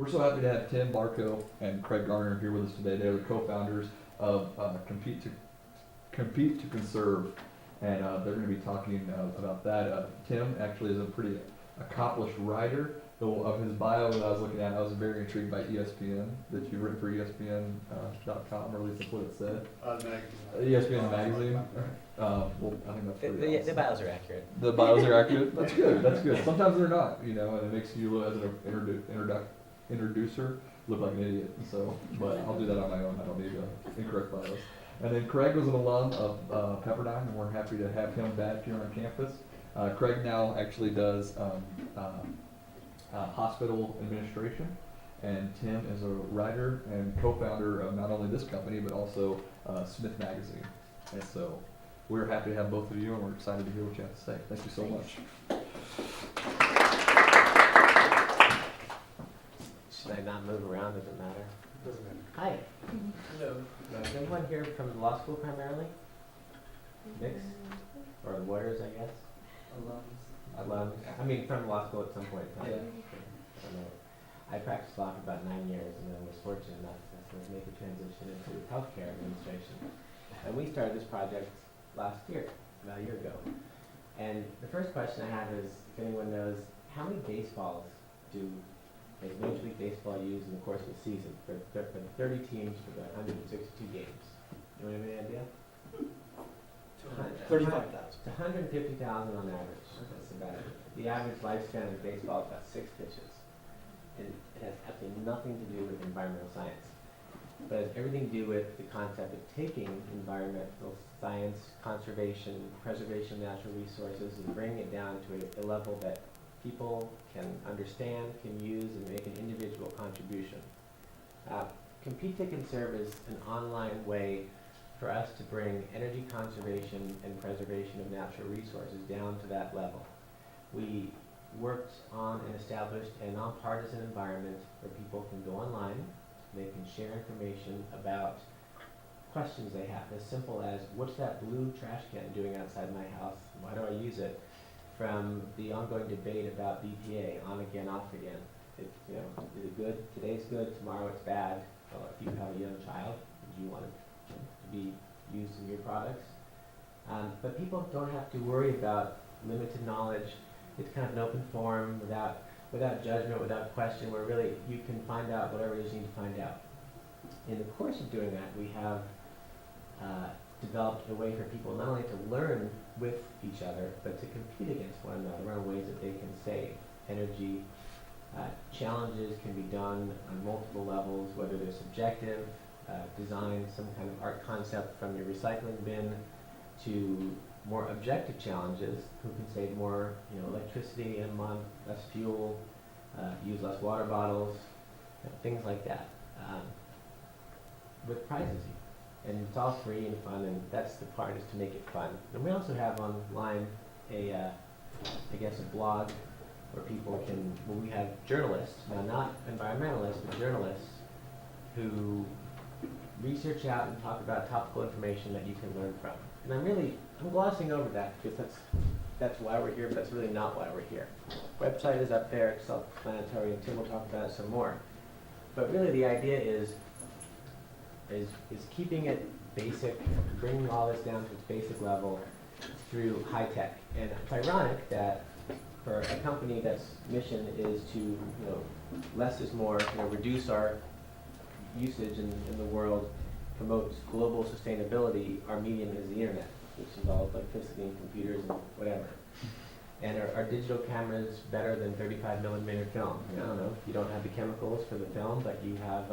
We're so happy to have Tim Barco and Craig Garner here with us today. They're the co-founders of Compete to Conserve, and they're going to be talking about that. Tim actually is a pretty accomplished writer. Of his bio that I was looking at, I was very intrigued by ESPN, that you've written for ESPN.com, or at least that's what it said. ESPN magazine. Well, I think that's pretty awesome. The bios are accurate. The bios are accurate. That's good. That's good. Sometimes they're not, and it makes you as an introducer look like an idiot. So, but I'll do that on my own. I don't need incorrect bios. And then Craig was an alum of Pepperdine, and we're happy to have him back here on campus. Craig now actually does hospital administration, and Tim is a writer and co-founder of not only this company but also Smith Magazine. And so we're happy to have both of you, and we're excited to hear what you have to say. Thank you so much. Should I not move around? Doesn't matter. Doesn't matter. Hi. Hello. Is anyone here from the law school primarily? Mixed? Or the lawyers, I guess? Alums. I mean, from law school at some point in time. Yeah. I don't know. I practiced law for about 9 years, and then was fortunate enough to make a transition into healthcare administration. And we started this project last year, about a year ago. And the first question I have is, if anyone knows, how many baseballs does Major League Baseball use in the course of the season for the 30 teams for the 162 games? Anyone have any idea? 35,000. To 150,000 on average. That's about it. The average lifespan of baseball is about 6 pitches. And it has absolutely nothing to do with environmental science. But it has everything to do with the concept of taking environmental science, conservation, preservation of natural resources, and bringing it down to a level that people can understand, can use, and make an individual contribution. Compete to Conserve is an online way for us to bring energy conservation and preservation of natural resources down to that level. We worked on and established a nonpartisan environment where people can go online, they can share information about questions they have, as simple as, what's that blue trash can doing outside my house? Why do I use it? From the ongoing debate about BPA, on again, off again. Is it good? Today's good, tomorrow it's bad. Well, if you have a young child, do you want it to be used in your products? But people don't have to worry about limited knowledge. It's kind of an open forum without judgment, without question, where really you can find out whatever it is you need to find out. In the course of doing that, we have developed a way for people not only to learn with each other, but to compete against one another on ways that they can save energy. Challenges can be done on multiple levels, whether they're subjective, design some kind of art concept from your recycling bin, to more objective challenges, who can save more electricity in a month, less fuel, use less water bottles, things like that, with prizes. And it's all free and fun, and that's the part, is to make it fun. And we also have online a blog where we have journalists, now not environmentalists, but journalists, who research out and talk about topical information that you can learn from. And I'm glossing over that because that's why we're here, but that's really not why we're here. Website is up there, it's self-explanatory, and Tim will talk about it some more. But really the idea is keeping it basic, bringing all this down to its basic level through high tech. And it's ironic that for a company that's mission is to, less is more, reduce our usage in the world, promotes global sustainability, our medium is the internet, which involves electricity and computers and whatever. And are digital cameras better than 35 millimeter film? I don't know. You don't have the chemicals for the film, but you have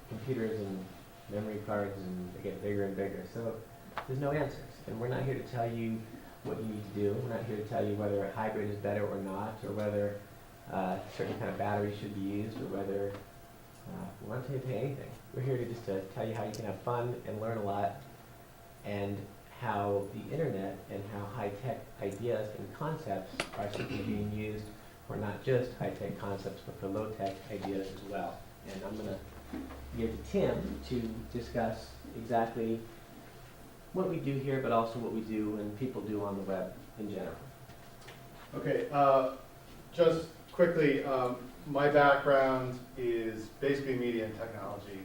computers and memory cards, and they get bigger and bigger. So there's no answers. And we're not here to tell you what you need to do. We're not here to tell you whether a hybrid is better or not, or whether a certain kind of battery should be used, or whether we want to tell you anything. We're here to tell you how you can have fun and learn a lot, and how the internet and how high-tech ideas and concepts are simply being used for not just high-tech concepts, but for low-tech ideas as well. And I'm going to give to Tim to discuss exactly what we do here, but also what we do and people do on the web in general. Okay, just quickly, my background is basically media and technology.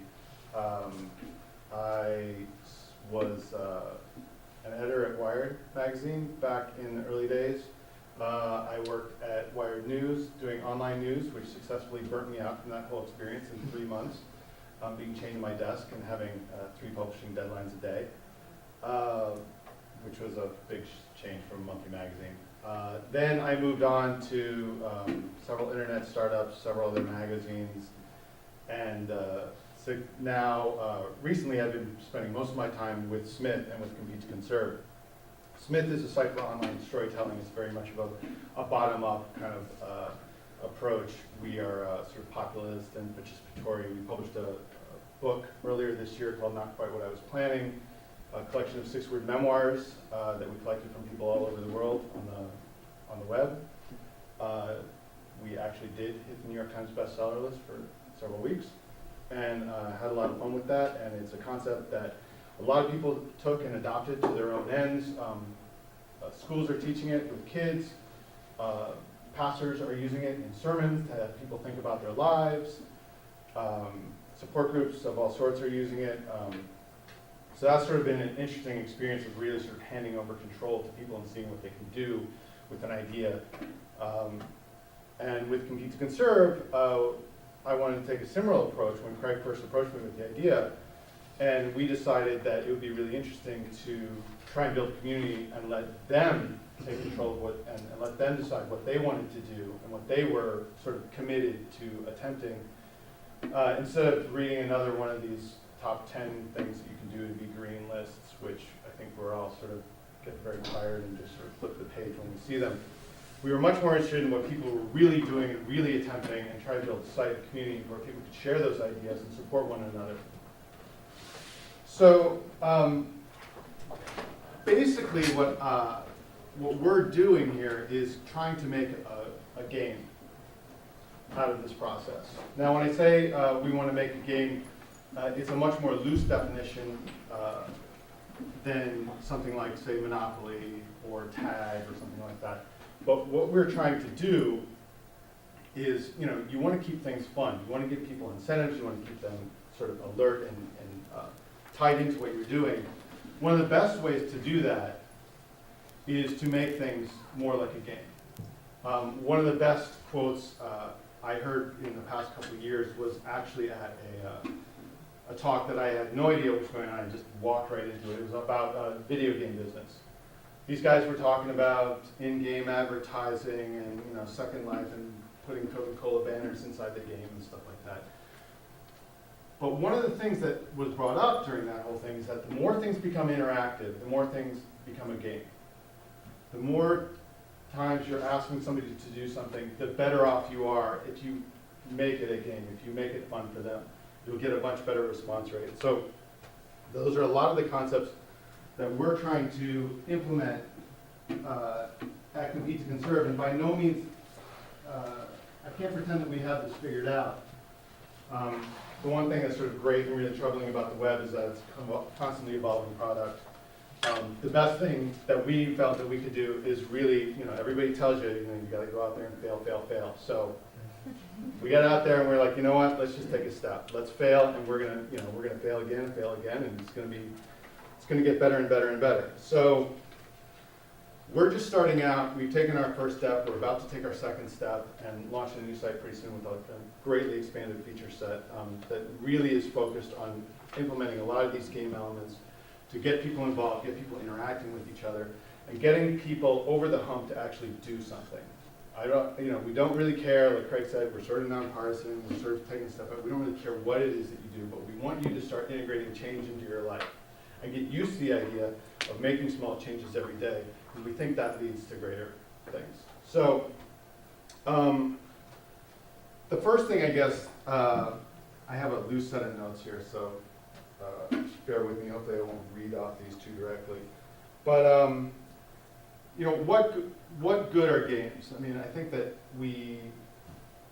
I was an editor at Wired magazine back in the early days. I worked at Wired News doing online news, which successfully burnt me out from that whole experience in 3 months, being chained to my desk and having 3 publishing deadlines a day, which was a big change from a monthly magazine. Then I moved on to several internet startups, several other magazines, and so now, recently I've been spending most of my time with Smith and with Compete to Conserve. Smith is a site for online storytelling. It's very much of a bottom-up kind of approach. We are sort of populist and participatory. We published a book earlier this year called Not Quite What I Was Planning, a collection of Sixword memoirs that we collected from people all over the world on the web. We actually did hit the New York Times bestseller list for several weeks, and had a lot of fun with that. And it's a concept that a lot of people took and adopted to their own ends. Schools are teaching it with kids. Pastors are using it in sermons to have people think about their lives. Support groups of all sorts are using it. So that's sort of been an interesting experience of really sort of handing over control to people and seeing what they can do with an idea. And with Compete to Conserve, I wanted to take a similar approach when Craig first approached me with the idea. And we decided that it would be really interesting to try and build a community and let them take control of what, and let them decide what they wanted to do and what they were sort of committed to attempting. Instead of reading another one of these top 10 things that you can do to be green lists, which I think we're all sort of get very tired and just sort of flip the page when we see them. We were much more interested in what people were really doing and really attempting, and try to build a site, a community where people could share those ideas and support one another. So basically what we're doing here is trying to make a game out of this process. Now when I say we want to make a game, it's a much more loose definition than something like, say, Monopoly or Tag or something like that. But what we're trying to do is, you want to keep things fun. You want to give people incentives. You want to keep them sort of alert and tied into what you're doing. One of the best ways to do that is to make things more like a game. One of the best quotes I heard in the past couple of years was actually at a talk that I had no idea what was going on. I just walked right into it. It was about video game business. These guys were talking about in-game advertising and Second Life and putting Coca-Cola banners inside the game and stuff like that. But one of the things that was brought up during that whole thing is that the more things become interactive, the more things become a game. The more times you're asking somebody to do something, the better off you are if you make it a game, if you make it fun for them. You'll get a much better response rate. So those are a lot of the concepts that we're trying to implement at Compete to Conserve. And by no means, I can't pretend that we have this figured out. The one thing that's sort of great and really troubling about the web is that it's a constantly evolving product. The best thing that we felt that we could do is really, everybody tells you, you got to go out there and fail, fail, fail. So we got out there and we're like, you know what? Let's just take a step. Let's fail, and we're gonna fail again and fail again, and it's gonna get better and better and better. So we're just starting out. We've taken our first step. We're about to take our second step and launch a new site pretty soon with a greatly expanded feature set that really is focused on implementing a lot of these game elements to get people involved, get people interacting with each other, and getting people over the hump to actually do something. We don't really care, like Craig said, we're sort of nonpartisan, we're sort of taking stuff out. We don't really care what it is that you do, but we want you to start integrating change into your life and get used to the idea of making small changes every day, because we think that leads to greater things. So the first thing, I guess, I have a loose set of notes here, so just bear with me. Hopefully I won't read off these too directly. But what good are games? I mean, I think that we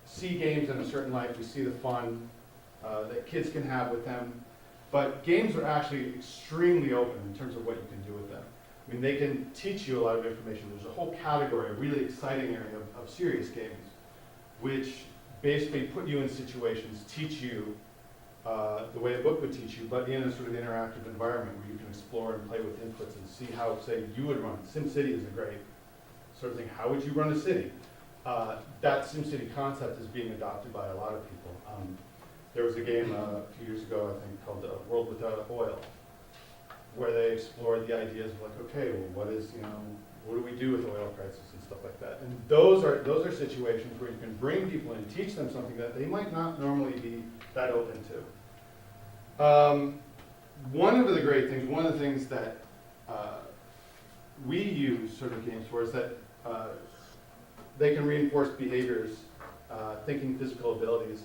see games in a certain light. We see the fun that kids can have with them. But games are actually extremely open in terms of what you can do with them. I mean, they can teach you a lot of information. There's a whole category, a really exciting area of serious games. which basically put you in situations, teach you the way a book would teach you, but in a sort of interactive environment where you can explore and play with inputs and see how, say, you would run. SimCity is a great sort of thing. How would you run a city? That SimCity concept is being adopted by a lot of people. There was a game a few years ago, I think, called World Without Oil, where they explored the ideas of like, okay, well, what do we do with the oil crisis and stuff like that? And those are situations where you can bring people in and teach them something that they might not normally be that open to. One of the great things, one of the things that we use sort of games for is that they can reinforce behaviors, thinking, physical abilities.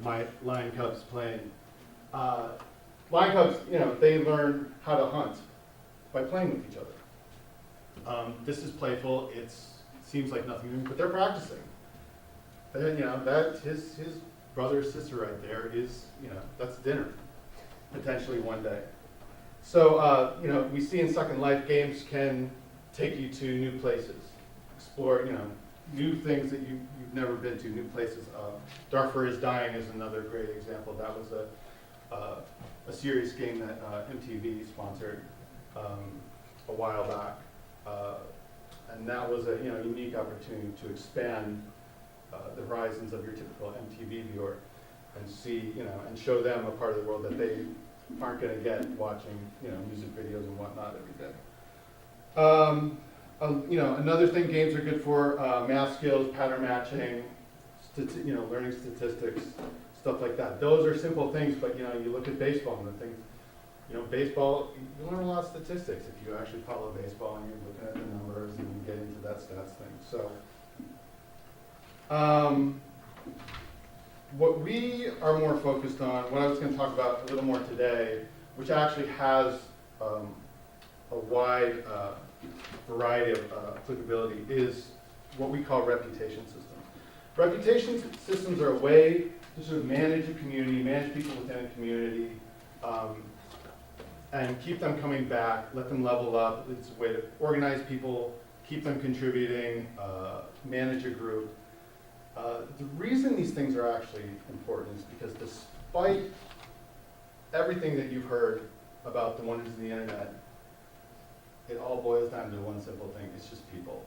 My lion cubs playing. Lion cubs, they learn how to hunt by playing with each other. This is playful. It seems like nothing new, but they're practicing. That his brother or sister right there is, that's dinner, potentially one day. So, we see in Second Life, games can take you to new places, explore, new things that you've never been to, new places. Darfur is Dying is another great example. That was a serious game that MTV sponsored a while back, and that was a unique opportunity to expand the horizons of your typical MTV viewer and see, and show them a part of the world that they aren't going to get watching, music videos and whatnot every day. Another thing games are good for, math skills, pattern matching, learning statistics, stuff like that. Those are simple things, but you look at baseball and the things, baseball, you learn a lot of statistics if you actually follow baseball and you're looking at the numbers and you get into that stats thing. So, what we are more focused on, what I was going to talk about a little more today, which actually has a wide variety of applicability, is what we call reputation systems. Reputation systems are a way to sort of manage a community, manage people within a community, and keep them coming back, let them level up. It's a way to organize people, keep them contributing, manage a group. The reason these things are actually important is because despite everything that you've heard about the wonders of the internet, it all boils down to one simple thing. It's just people.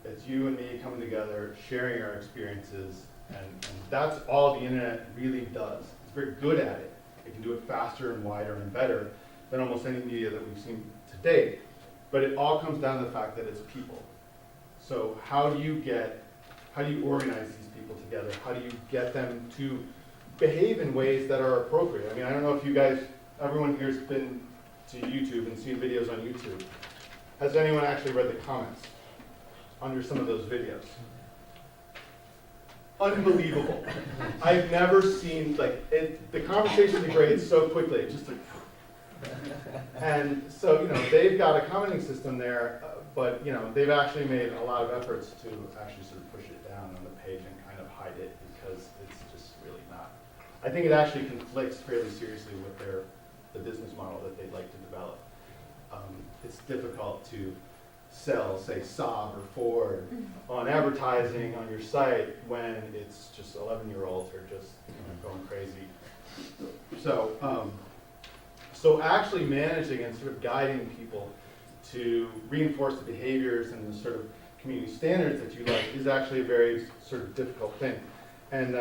It's you and me coming together, sharing our experiences, and that's all the internet really does. It's very good at it. It can do it faster and wider and better than almost any media that we've seen to date. But it all comes down to the fact that it's people. So how do you organize these people together? How do you get them to behave in ways that are appropriate? I mean, I don't know if you guys, everyone here's been to YouTube and seen videos on YouTube. Has anyone actually read the comments under some of those videos? Unbelievable. I've never seen, the conversation degrades so quickly. It's just like, and so, they've got a commenting system there, but, they've actually made a lot of efforts to actually sort of push it down on the page and kind of hide it because it's just really not. I think it actually conflicts fairly seriously with the business model that they'd like to develop. It's difficult to sell, say, Saab or Ford on advertising on your site when it's just 11-year-olds are just going crazy. So actually managing and sort of guiding people to reinforce the behaviors and the sort of community standards that you like is actually a very sort of difficult thing. And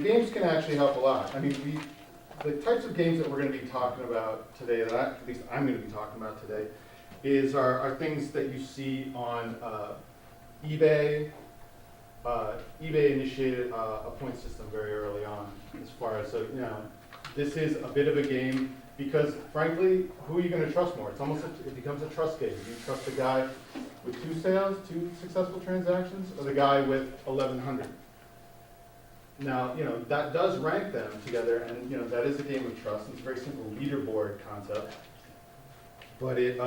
games can actually help a lot. I mean, the types of games that we're going to be talking about today, that at least I'm going to be talking about today, are things that you see on eBay. eBay initiated a point system very early on, as far as, this is a bit of a game because, frankly, who are you going to trust more? It becomes a trust game. Do you trust the guy with 2 successful transactions, or the guy with 1,100? Now, that does rank them together, and that is a game of trust. It's a very simple leaderboard concept, but it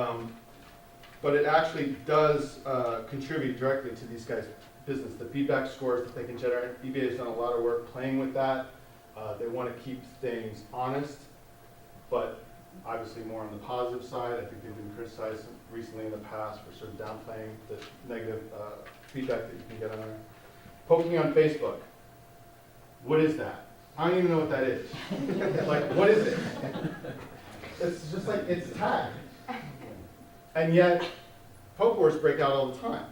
actually does contribute directly to these guys' business. The feedback scores that they can generate. eBay has done a lot of work playing with that. They want to keep things honest, but obviously more on the positive side. I think they've been criticized recently in the past for sort of downplaying the negative feedback that you can get on there. Poking on Facebook. What is that? I don't even know what that is. Like, what is it? It's just like, it's tag. And yet, poke wars break out all the time.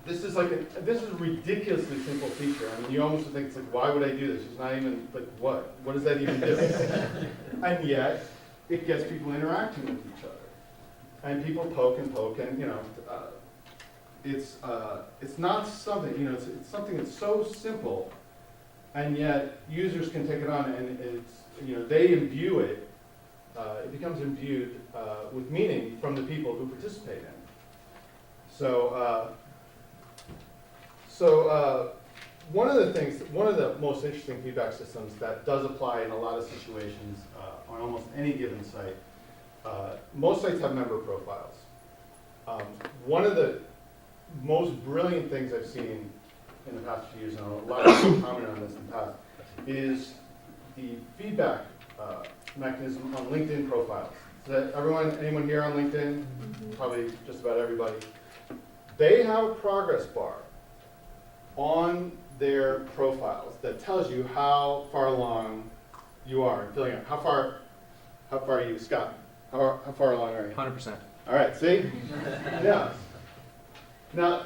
This is like this is a ridiculously simple feature. I mean, you almost think it's like, why would I do this? It's not even like what? What does that even do? And yet, it gets people interacting with each other, and people poke, and you know, it's not something, you know, it's something that's so simple, and yet users can take it on, and it's, you know, they imbue it. It becomes imbued with meaning from the people who participate in it. So one of the most interesting feedback systems that does apply in a lot of situations on almost any given site, most sites have member profiles. One of the most brilliant things I've seen in the past few years, and a lot of people commented on this in the past, is the feedback mechanism on LinkedIn profiles. Is that anyone here on LinkedIn? Probably just about everybody. They have a progress bar on their profiles that tells you how far along you are in filling out. How far are you, Scott? How far along are you? 100%. All right, see? Yeah. Now,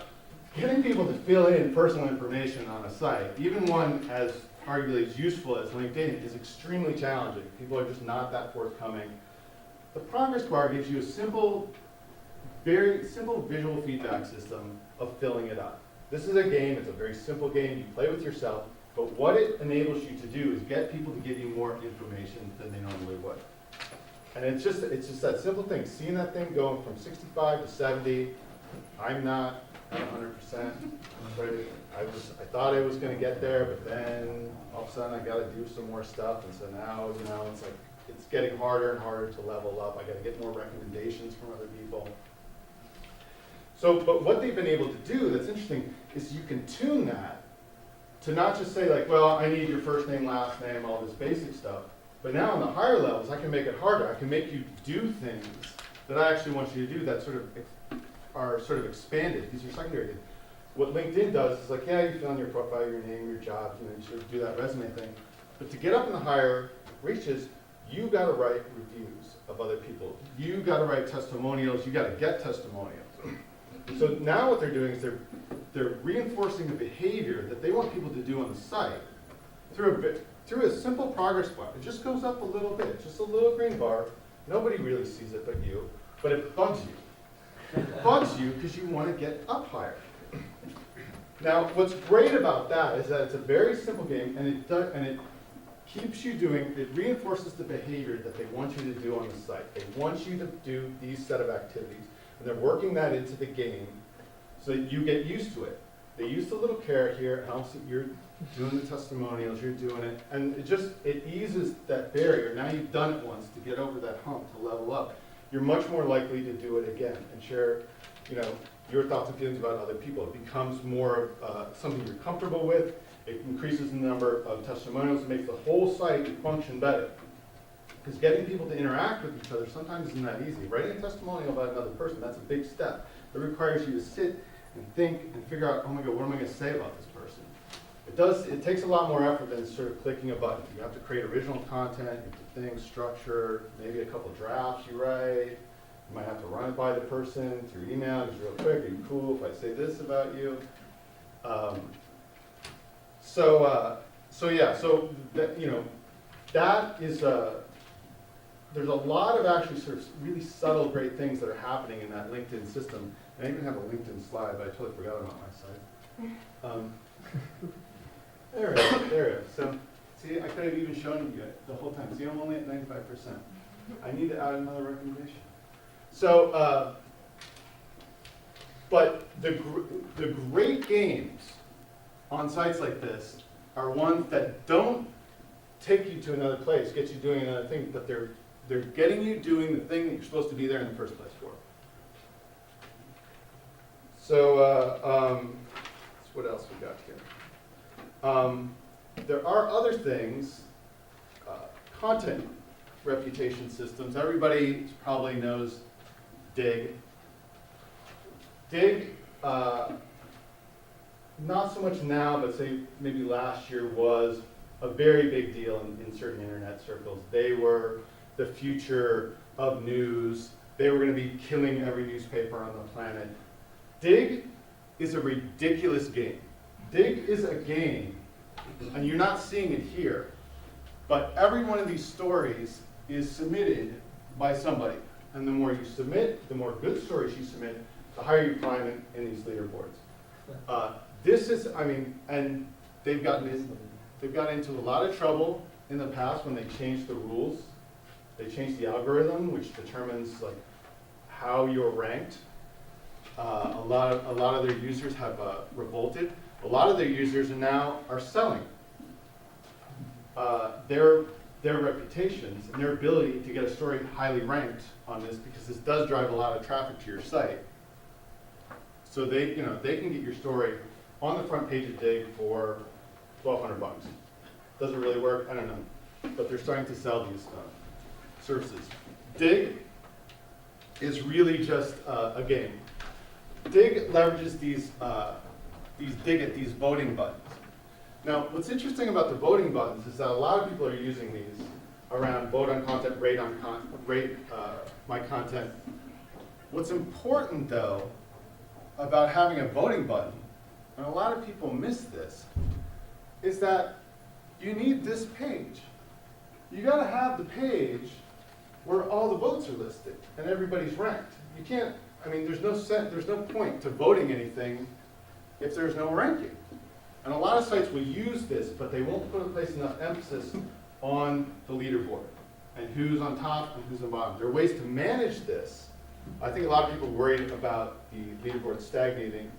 getting people to fill in personal information on a site, even one as arguably as useful as LinkedIn, is extremely challenging. People are just not that forthcoming. The progress bar gives you a simple, very simple visual feedback system of filling it up. This is a game, it's a very simple game, you play with yourself, but what it enables you to do is get people to give you more information than they normally would. And it's just that simple thing, seeing that thing going from 65 to 70, I'm not 100%. I thought I was going to get there, but then all of a sudden I got to do some more stuff, and so now, you know, it's like it's getting harder and harder to level up. I got to get more recommendations from other people. So, but what they've been able to do that's interesting is you can tune that to not just say like, well, I need your first name, last name, all this basic stuff. But now on the higher levels, I can make it harder. I can make you do things that I actually want you to do that are sort of expanded. These are secondary things. What LinkedIn does is like, yeah, you fill in your profile, your name, your job, you know, you sort of do that resume thing. But to get up in the higher reaches, you got to write reviews of other people. You got to write testimonials. You got to get testimonials. So now what they're doing is they're reinforcing the behavior that they want people to do on the site through a simple progress bar. It just goes up a little bit, just a little green bar. Nobody really sees it but you, but it bugs you. It bugs you because you want to get up higher. Now, what's great about that is that it's a very simple game, and it keeps you doing. It reinforces the behavior that they want you to do on the site. They want you to do these set of activities, and they're working that into the game so that you get used to it. They use the little carrot here, and also you're doing the testimonials, you're doing it, and it eases that barrier. Now you've done it once to get over that hump, to level up. You're much more likely to do it again and share, you know, your thoughts and feelings about other people. It becomes more something you're comfortable with. It increases the number of testimonials. It makes the whole site function better. Because getting people to interact with each other sometimes isn't that easy. Writing a testimonial about another person, that's a big step. It requires you to sit and think and figure out, oh my God, what am I going to say about this person? It takes a lot more effort than sort of clicking a button. You have to create original content, you have to think, structure, maybe a couple drafts you write. You might have to run it by the person through email, just real quick. Are you cool if I say this about you? So that, you know, that is there's a lot of actually sort of really subtle, great things that are happening in that LinkedIn system. And I even have a LinkedIn slide, but I totally forgot about my site. There we go. So, see, I could have even shown you the whole time. See, I'm only at 95%. I need to add another recommendation. So, but the great games on sites like this are ones that don't take you to another place, get you doing another thing, but they're getting you doing the thing that you're supposed to be there in the first place for. So, what else we got here? There are other things, content reputation systems. Everybody probably knows Digg. Digg, not not so much now, but say maybe last year was a very big deal in certain internet circles. They were the future of news. They were going to be killing every newspaper on the planet. Digg is a ridiculous game. Digg is a game, and you're not seeing it here, but every one of these stories is submitted by somebody. And the more you submit, the more good stories you submit, the higher you climb in these leaderboards. This is, I mean, and they've gotten into a lot of trouble in the past when they changed the rules. They changed the algorithm, which determines like how you're ranked. A lot of their users have revolted. A lot of their users now are selling their reputations and their ability to get a story highly ranked on this, because this does drive a lot of traffic to your site. So they can get your story on the front page of Digg for $1,200. Does it really work? I don't know. But they're starting to sell these services. Digg is really just a game. Digg leverages these voting buttons. Now, what's interesting about the voting buttons is that a lot of people are using these around vote on content, rate my content. What's important, though, about having a voting button, and a lot of people miss this, is that you need this page. You got to have the page where all the votes are listed and everybody's ranked. You can't. I mean, there's no point to voting anything if there's no ranking. And a lot of sites will use this, but they won't place enough emphasis on the leaderboard and who's on top and who's on bottom. There are ways to manage this. I think a lot of people worry about the leaderboard stagnating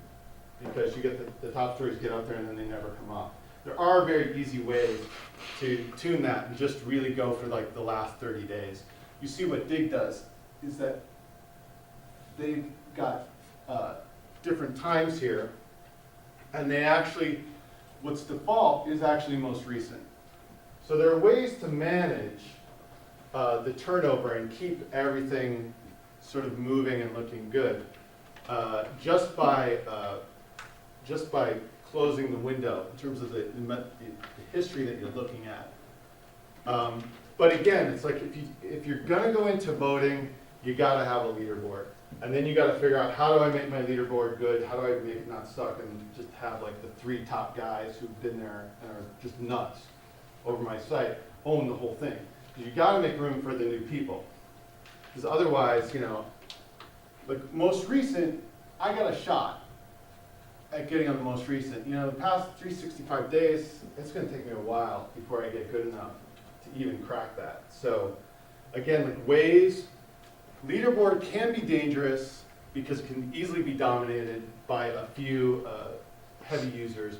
because you get the top stories get out there and then they never come up. There are very easy ways to tune that and just really go for like the last 30 days. You see what Digg does is that they've got different times here, and they actually, what's default is actually most recent. So there are ways to manage the turnover and keep everything sort of moving and looking good just by closing the window in terms of the history that you're looking at. But again, it's like if you're going to go into voting, you got to have a leaderboard. And then you got to figure out, how do I make my leaderboard good? How do I make it not suck and just have like the 3 top guys who've been there and are just nuts over my site own the whole thing? You got to make room for the new people. Because otherwise, like most recent, I got a shot at getting on the most recent. The past 365 days, it's going to take me a while before I get good enough to even crack that. So again, like ways, leaderboard can be dangerous because it can easily be dominated by a few heavy users,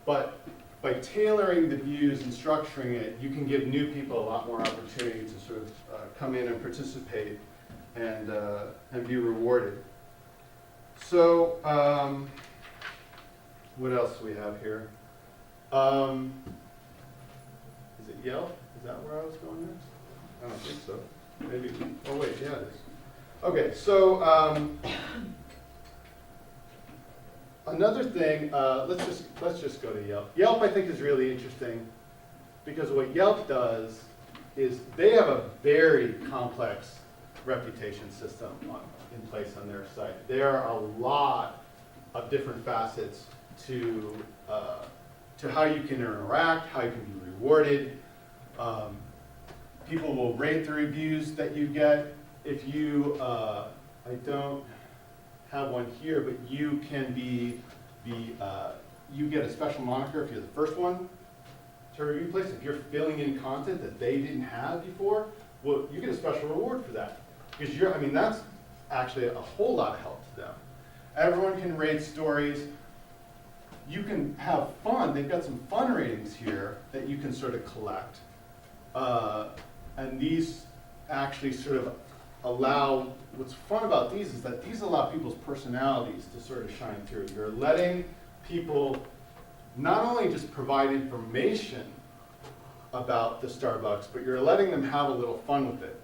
but by tailoring the views and structuring it, you can give new people a lot more opportunity to sort of come in and participate and be rewarded. So what else do we have here? Is it Yelp? Is that where I was going next? I don't think so. Maybe. Oh wait, yeah, it is. Okay, so another thing. Let's just go to Yelp. Yelp, I think, is really interesting because what Yelp does is they have a very complex reputation system in place on their site. There are a lot of different facets to how you can interact, how you can be rewarded. People will rate the reviews that you get. If you, I don't have one here, but you can be you get a special moniker if you're the first one to review place. If you're filling in content that they didn't have before, well, you get a special reward for that. Because that's actually a whole lot of help to them. Everyone can rate stories. You can have fun. They've got some fun ratings here that you can sort of collect. And these actually sort of allow, what's fun about these is that these allow people's personalities to sort of shine through. You're letting people not only just provide information about the Starbucks, but you're letting them have a little fun with it.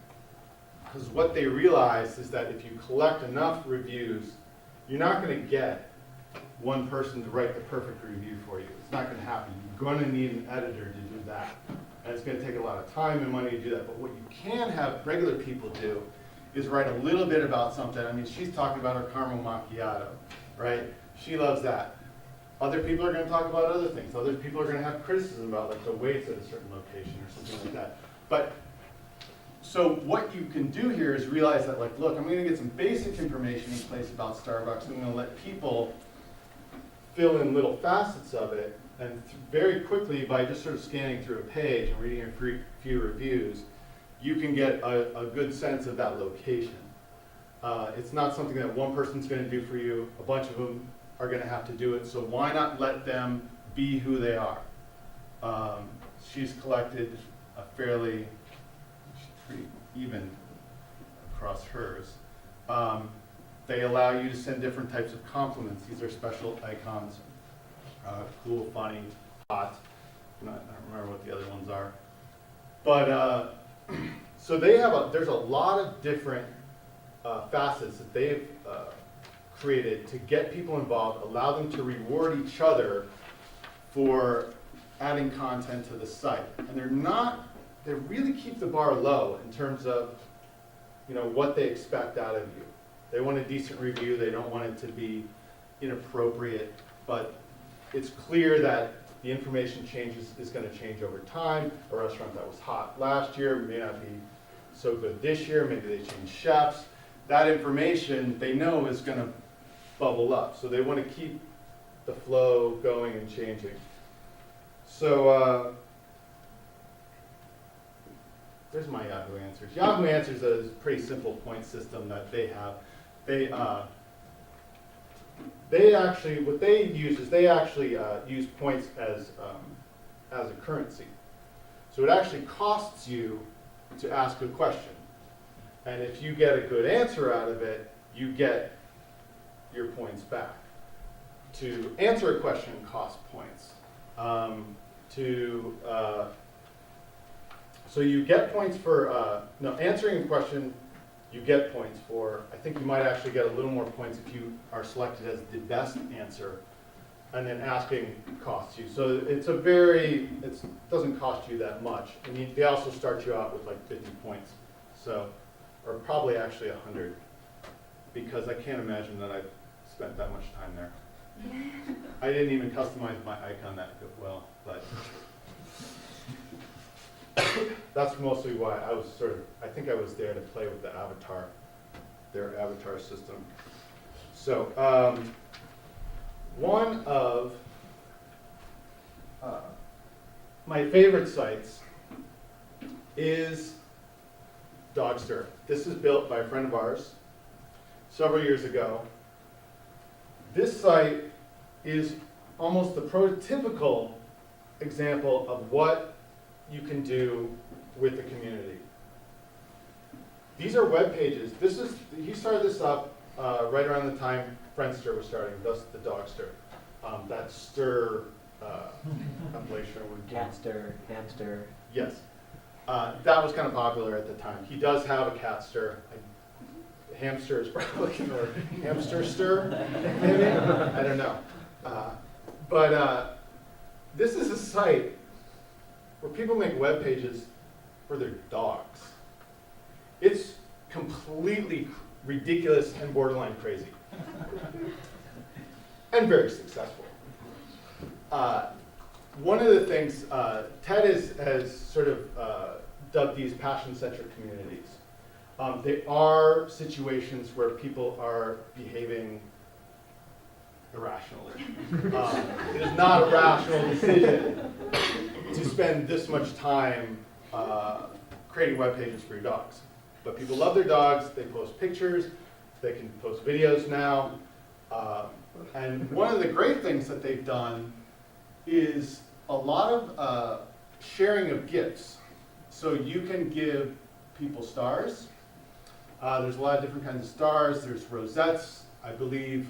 Because what they realize is that if you collect enough reviews, you're not going to get one person to write the perfect review for you. It's not going to happen. You're going to need an editor to do that. And it's going to take a lot of time and money to do that. But what you can have regular people do is write a little bit about something. I mean, she's talking about her caramel macchiato, right? She loves that. Other people are going to talk about other things. Other people are going to have criticism about like the weights at a certain location or something like that. But so what you can do here is realize that, like, look, I'm going to get some basic information in place about Starbucks. I'm going to let people fill in little facets of it, and very quickly, by just sort of scanning through a page and reading a few reviews, you can get a good sense of that location. It's not something that one person's going to do for you. A bunch of them are going to have to do it, so why not let them be who they are? She's collected a fairly pretty even across hers. They allow you to send different types of compliments. These are special icons, cool, funny, hot. I don't remember what the other ones are. But so they have there's a lot of different facets that they've created to get people involved, allow them to reward each other for adding content to the site. And they really keep the bar low in terms of, what they expect out of you. They want a decent review. They don't want it to be inappropriate, but it's clear that the information is going to change over time. A restaurant that was hot last year may not be so good this year. Maybe they change chefs. That information they know is going to bubble up. So they want to keep the flow going and changing. So there's my Yahoo Answers. Yahoo Answers is a pretty simple point system that they have. They actually, what they use is they actually use points as a currency. So it actually costs you to ask a question. And if you get a good answer out of it, you get your points back. To answer a question costs points. So you get points for, answering a question, you get points for. I think you might actually get a little more points if you are selected as the best answer. And then asking costs you. So it doesn't cost you that much. And they also start you out with like 50 points. So, or probably actually 100. Because I can't imagine that I've spent that much time there. I didn't even customize my icon that well, but that's mostly why I think I was there to play with their avatar system. So one of my favorite sites is Dogster. This is built by a friend of ours several years ago. This site is almost the prototypical example of what you can do with the community. These are web pages. He started this up right around the time Friendster was starting, thus the Dogster. That stir compilation. Catster, hamster. Yes. That was kind of popular at the time. He does have a catster. Hamster is probably or hamster stir, maybe? I don't know. But this is a site where people make web pages for their dogs. It's completely ridiculous and borderline crazy. And very successful. One of the things, Ted has sort of dubbed these passion-centric communities. There are situations where people are behaving irrationally. It is not a rational decision to spend this much time creating web pages for your dogs. But people love their dogs, they post pictures, they can post videos now. And one of the great things that they've done is a lot of sharing of gifts. So you can give people stars. There's a lot of different kinds of stars. There's rosettes. I believe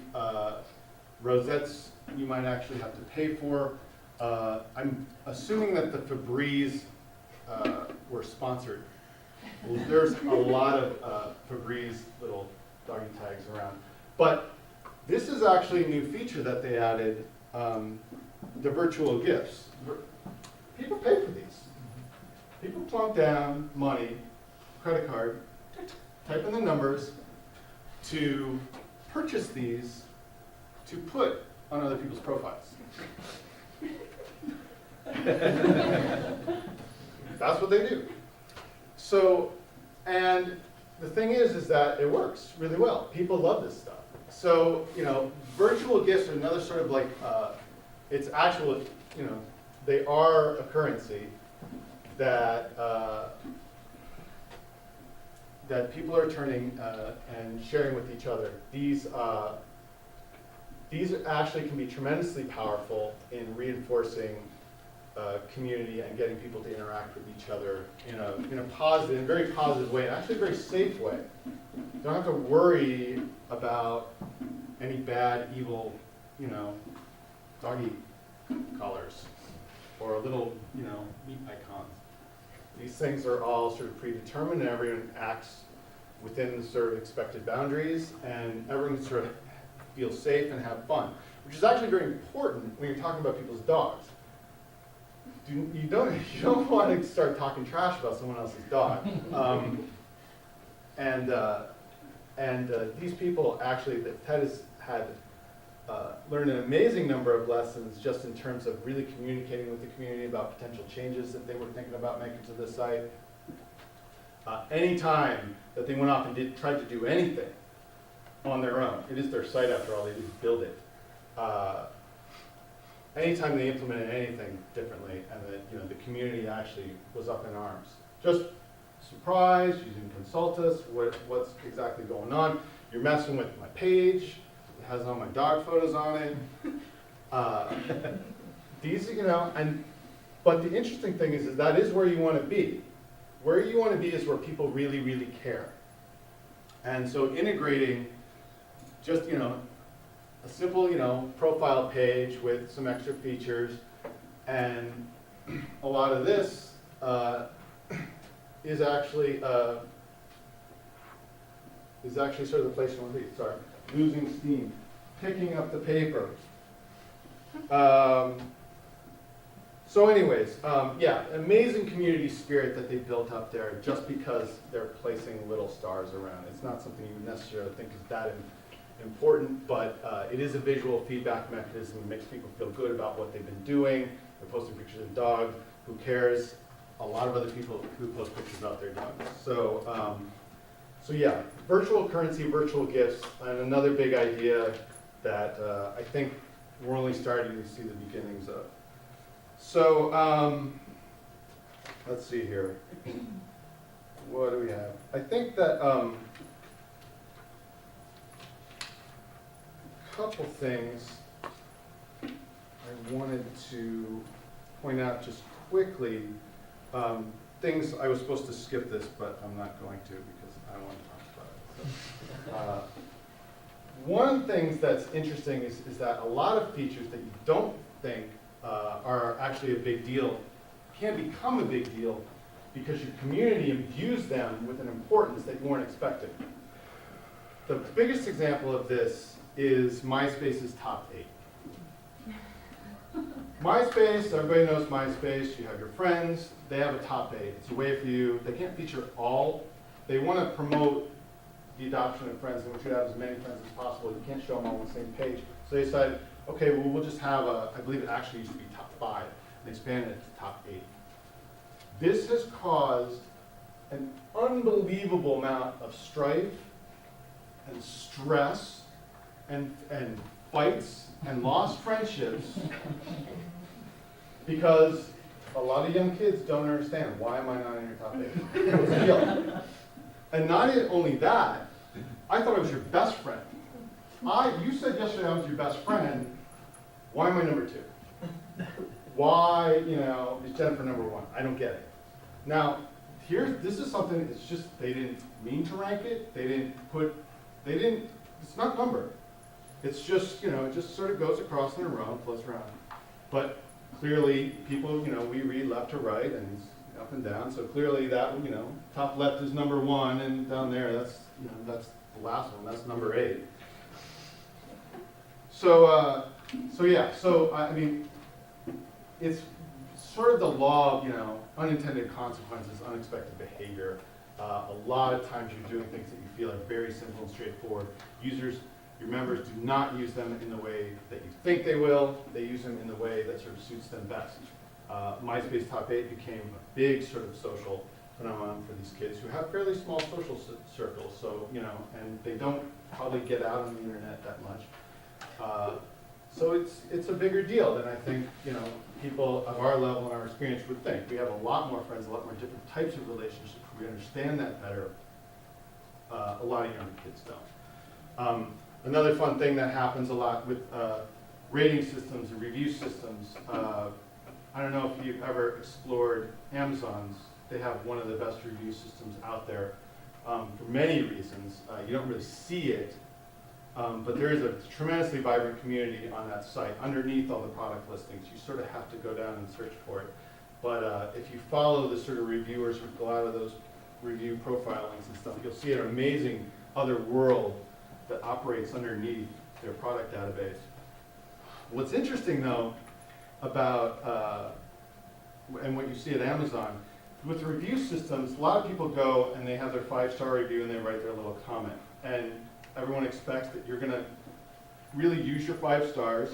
rosettes you might actually have to pay for. I'm assuming that the Febreze were sponsored. There's a lot of Febreze little doggy tags around. But This is actually a new feature that they added, the virtual gifts. People pay for these. People plunk down money, credit card, type in the numbers to purchase these to put on other people's profiles. That's what they do. So, and the thing is that it works really well. People love this stuff. So, virtual gifts are another sort of like, it's actual, they are a currency that that people are turning and sharing with each other. These actually can be tremendously powerful in reinforcing community and getting people to interact with each other in a positive, in very positive way, and actually a very safe way. You don't have to worry about any bad, evil, doggy collars or little, meat icons. These things are all sort of predetermined, and everyone acts within the sort of expected boundaries, and everyone sort of feels safe and have fun, which is actually very important when you're talking about people's dogs. You don't want to start talking trash about someone else's dog. And these people actually, Ted has had learned an amazing number of lessons just in terms of really communicating with the community about potential changes that they were thinking about making to the site. Anytime that they went off and tried to do anything on their own, it is their site after all, they just build it. Anytime they implemented anything differently, and that the community actually was up in arms. Just surprise, you can consult us, what's exactly going on. You're messing with my page, it has all my dog photos on it. But the interesting thing is that is where you want to be. Where you want to be is where people really, really care. And so integrating just, a simple, profile page with some extra features, and a lot of this is actually sort of the place you want to be. Sorry, losing steam, picking up the paper. So anyways, yeah, amazing community spirit that they built up there just because they're placing little stars around. It's not something you would necessarily think is that important, but it is a visual feedback mechanism. It makes people feel good about what they've been doing. They're posting pictures of the dog. Who cares? A lot of other people who post pictures about their dogs. So, so yeah, virtual currency, virtual gifts, and another big idea that I think we're only starting to see the beginnings of. So, let's see here. What do we have? I think that couple things I wanted to point out just quickly. Things I was supposed to skip this, but I'm not going to because I want to talk about it. So, one of the things that's interesting is that a lot of features that you don't think are actually a big deal can become a big deal because your community imbues them with an importance that you weren't expecting. The biggest example of this is MySpace's top 8. MySpace, everybody knows MySpace, you have your friends, they have a top 8. It's a way for you, they can't feature all, they want to promote the adoption of friends and want you to have as many friends as possible. You can't show them all on the same page. So they decided, okay, well, we'll just have I believe it actually used to be top 5, and they expanded it to top 8. This has caused an unbelievable amount of strife and stress and fights and lost friendships because a lot of young kids don't understand, why am I not in your top 8? What's the deal? And not only that, I thought I was your best friend. You said yesterday I was your best friend. Why am I number 2? Why, is Jennifer number 1? I don't get it. Now, this is something, it's just, they didn't mean to rank it. It's not numbered. It's just, it just sort of goes across in a row and floats around. But clearly, people, we read left to right and up and down. So clearly that, top left is number 1, and down there, that's the last one. That's number 8. So I mean, it's sort of the law of, you know, unintended consequences, unexpected behavior. A lot of times you're doing things that you feel are very simple and straightforward. Users, your members, do not use them in the way that you think they will. They use them in the way that sort of suits them best. MySpace Top 8 became a big sort of social phenomenon for these kids who have fairly small social circles. So, you know, and they don't probably get out on the internet that much. So it's a bigger deal than I think, you know, people of our level and our experience would think. We have a lot more friends, a lot more different types of relationships. We understand that better. A lot of younger kids don't. Another fun thing that happens a lot with rating systems and review systems. I don't know if you've ever explored Amazon's. They have one of the best review systems out there for many reasons. You don't really see it. But there is a tremendously vibrant community on that site. Underneath all the product listings, you sort of have to go down and search for it. But if you follow the sort of reviewers who go out of those review profile links and stuff, you'll see an amazing other world that operates underneath their product database. What's interesting though about, and what you see at Amazon, with review systems, a lot of people go and they have their 5-star review and they write their little comment. And everyone expects that you're gonna really use your 5 stars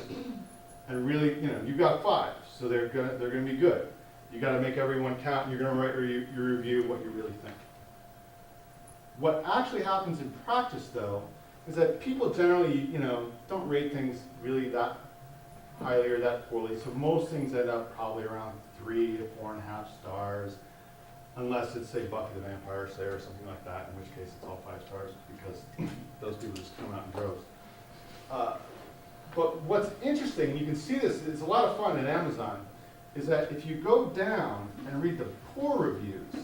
and really, you know, you've got 5, so they're gonna be good. You gotta make everyone count and you're gonna write your review what you really think. What actually happens in practice though, is that people generally, you know, don't rate things really that highly or that poorly, so most things end up probably around 3 to 4.5 stars. Unless it's, say, Buffy the Vampire Slayer or something like that, in which case it's all 5 stars because those people just come out in droves. But what's interesting, and you can see this, it's a lot of fun at Amazon, is that if you go down and read the poor reviews,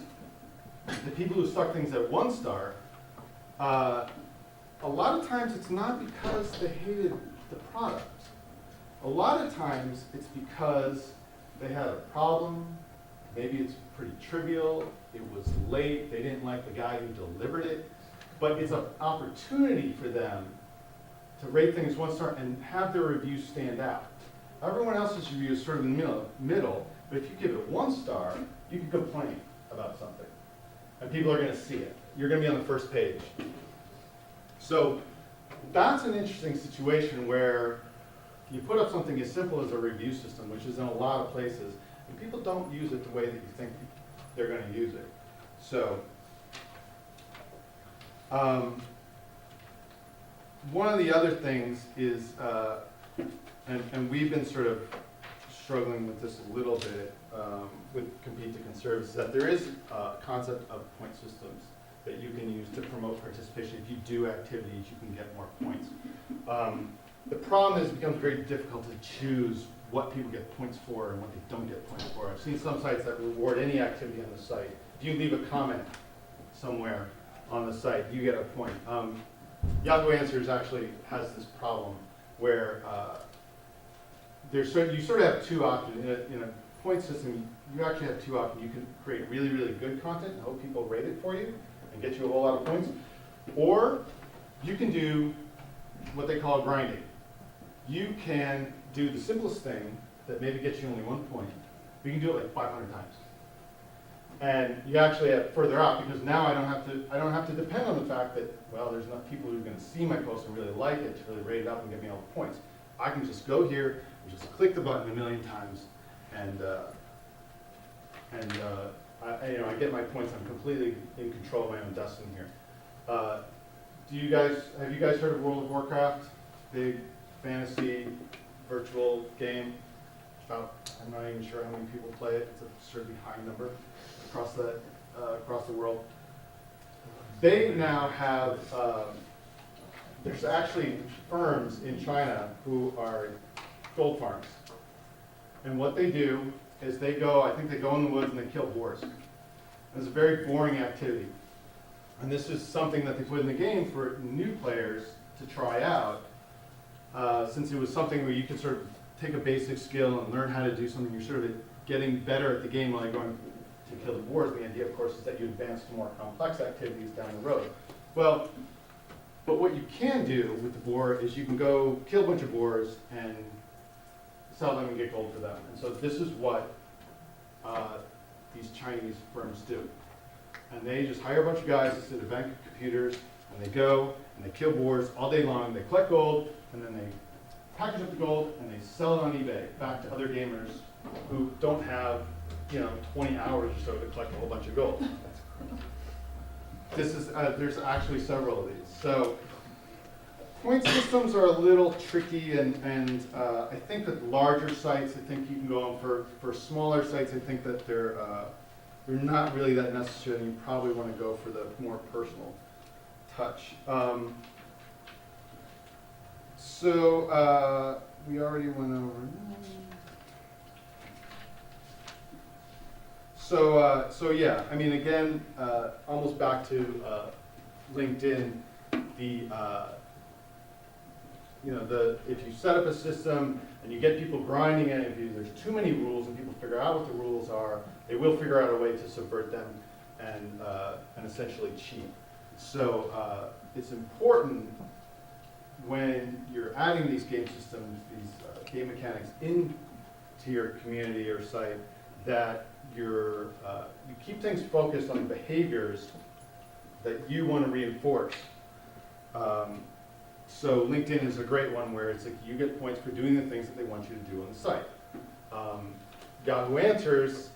the people who stuck things at 1 star, a lot of times it's not because they hated the product. A lot of times it's because they had a problem. Maybe it's pretty trivial, it was late, they didn't like the guy who delivered it, but it's an opportunity for them to rate things 1 star and have their review stand out. Everyone else's review is sort of in the middle, but if you give it 1 star, you can complain about something. And people are gonna see it. You're gonna be on the first page. So that's an interesting situation where you put up something as simple as a review system, which is in a lot of places, and people don't use it the way that you think they're going to use it. So, one of the other things is, and we've been sort of struggling with this a little bit with Compete to Conserve, is that there is a concept of point systems that you can use to promote participation. If you do activities, you can get more points. The problem is it becomes very difficult to choose what people get points for and what they don't get points for. I've seen some sites that reward any activity on the site. If you leave a comment somewhere on the site, you get a point. Yahoo Answers actually has this problem where you sort of have 2 options. In a point system, you actually have 2 options. You can create really, really good content and hope people rate it for you and get you a whole lot of points. Or you can do what they call grinding. You can do the simplest thing that maybe gets you only 1 point. You can do it like 500 times. And you actually have further out because now I don't have to depend on the fact that, well, there's enough people who are going to see my post and really like it to really rate it up and give me all the points. I can just go here and just click the button 1,000,000 times and I get my points. I'm completely in control of my own destiny here. Have you guys heard of World of Warcraft? Big fantasy virtual game. I'm not even sure how many people play it. It's a certainly high number across the world. They now have, there's actually firms in China who are gold farms. And what they do is I think they go in the woods and they kill boars. And it's a very boring activity. And this is something that they put in the game for new players to try out, since it was something where you could sort of take a basic skill and learn how to do something. You're sort of getting better at the game while you're going to kill the boars. The idea, of course, is that you advance to more complex activities down the road. Well, But what you can do with the boar is you can go kill a bunch of boars and sell them and get gold for them. And so this is what these Chinese firms do. And they just hire a bunch of guys to sit at a bank of computers, and they go and they kill boars all day long. They collect gold, and then they package up the gold and they sell it on eBay back to other gamers who don't have, 20 hours or so to collect a whole bunch of gold. This is there's actually several of these. So point systems are a little tricky, and I think that larger sites, I think you can go on for smaller sites. I think that they're not really that necessary. You probably want to go for the more personal touch. So we already went over. So yeah, I mean, again, almost back to LinkedIn. If you set up a system and you get people grinding in, if there's too many rules and people figure out what the rules are, they will figure out a way to subvert them and essentially cheat. So it's important when you're adding these game systems, these game mechanics into your community or site, that you keep things focused on behaviors that you want to reinforce. So LinkedIn is a great one where it's like you get points for doing the things that they want you to do on the site. Yahoo Answers,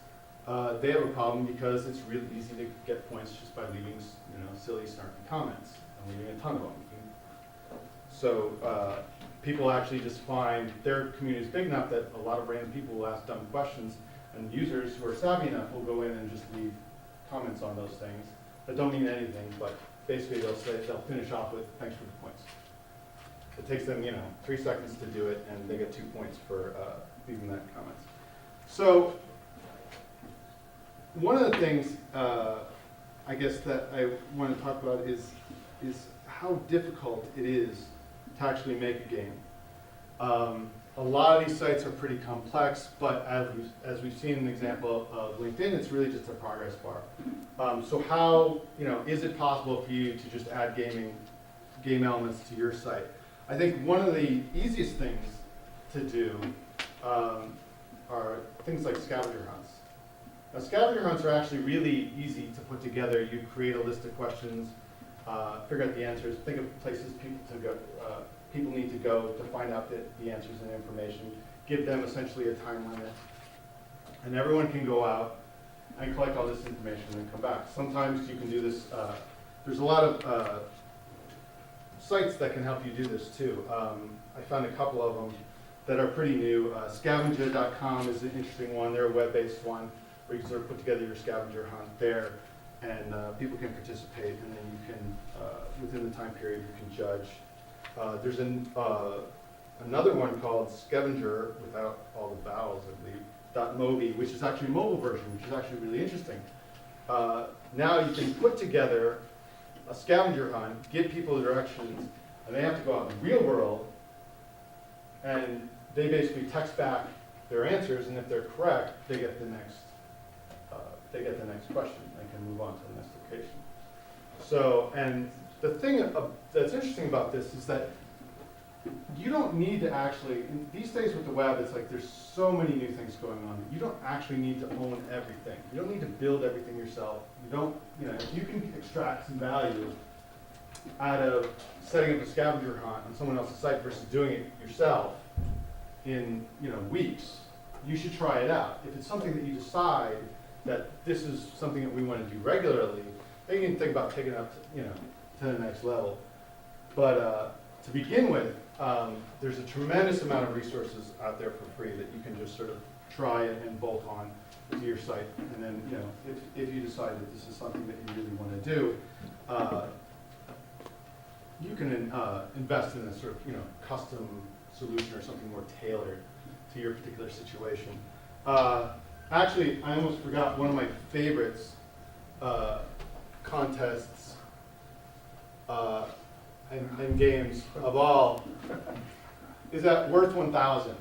they have a problem because it's really easy to get points just by leaving silly, snarky comments and leaving a ton of them. So people actually just find their community is big enough that a lot of random people will ask dumb questions, and users who are savvy enough will go in and just leave comments on those things that don't mean anything, but basically they'll finish off with thanks for the points. It takes them 3 seconds to do it, and they get 2 points for leaving that comment. So one of the things I guess that I want to talk about is how difficult it is to actually make a game. A lot of these sites are pretty complex, but as we've seen an example of LinkedIn, it's really just a progress bar. So how is it possible for you to just add game elements to your site? I think one of the easiest things to do are things like scavenger hunts. Now, scavenger hunts are actually really easy to put together. You create a list of questions, figure out the answers, think of places people need to go to find out the answers and information, give them essentially a time limit, and everyone can go out and collect all this information and then come back. Sometimes you can do this. There's a lot of sites that can help you do this too. I found a couple of them that are pretty new. Scavenger.com is an interesting one. They're a web-based one where you can sort of put together your scavenger hunt there, and people can participate, and then you can, within the time period, you can judge. There's another one called Scavenger, without all the vowels, I believe, .mobi, which is actually a mobile version, which is actually really interesting. Now you can put together a scavenger hunt, give people directions, and they have to go out in the real world, and they basically text back their answers, and if they're correct, they get the next question and can move on to the next location. So, and the thing that's interesting about this is that you don't need to actually, these days with the web, it's like there's so many new things going on. You don't actually need to own everything. You don't need to build everything yourself. You don't, if you can extract some value out of setting up a scavenger hunt on someone else's site versus doing it yourself in, weeks, you should try it out. If it's something that you decide that this is something that we want to do regularly, then you can think about taking it up to the next level. But to begin with, there's a tremendous amount of resources out there for free that you can just sort of try it and bolt on to your site. And then, if you decide that this is something that you really want to do, you can invest in a sort of, custom solution or something more tailored to your particular situation. Actually, I almost forgot one of my favorites contests and games of all is that Worth 1000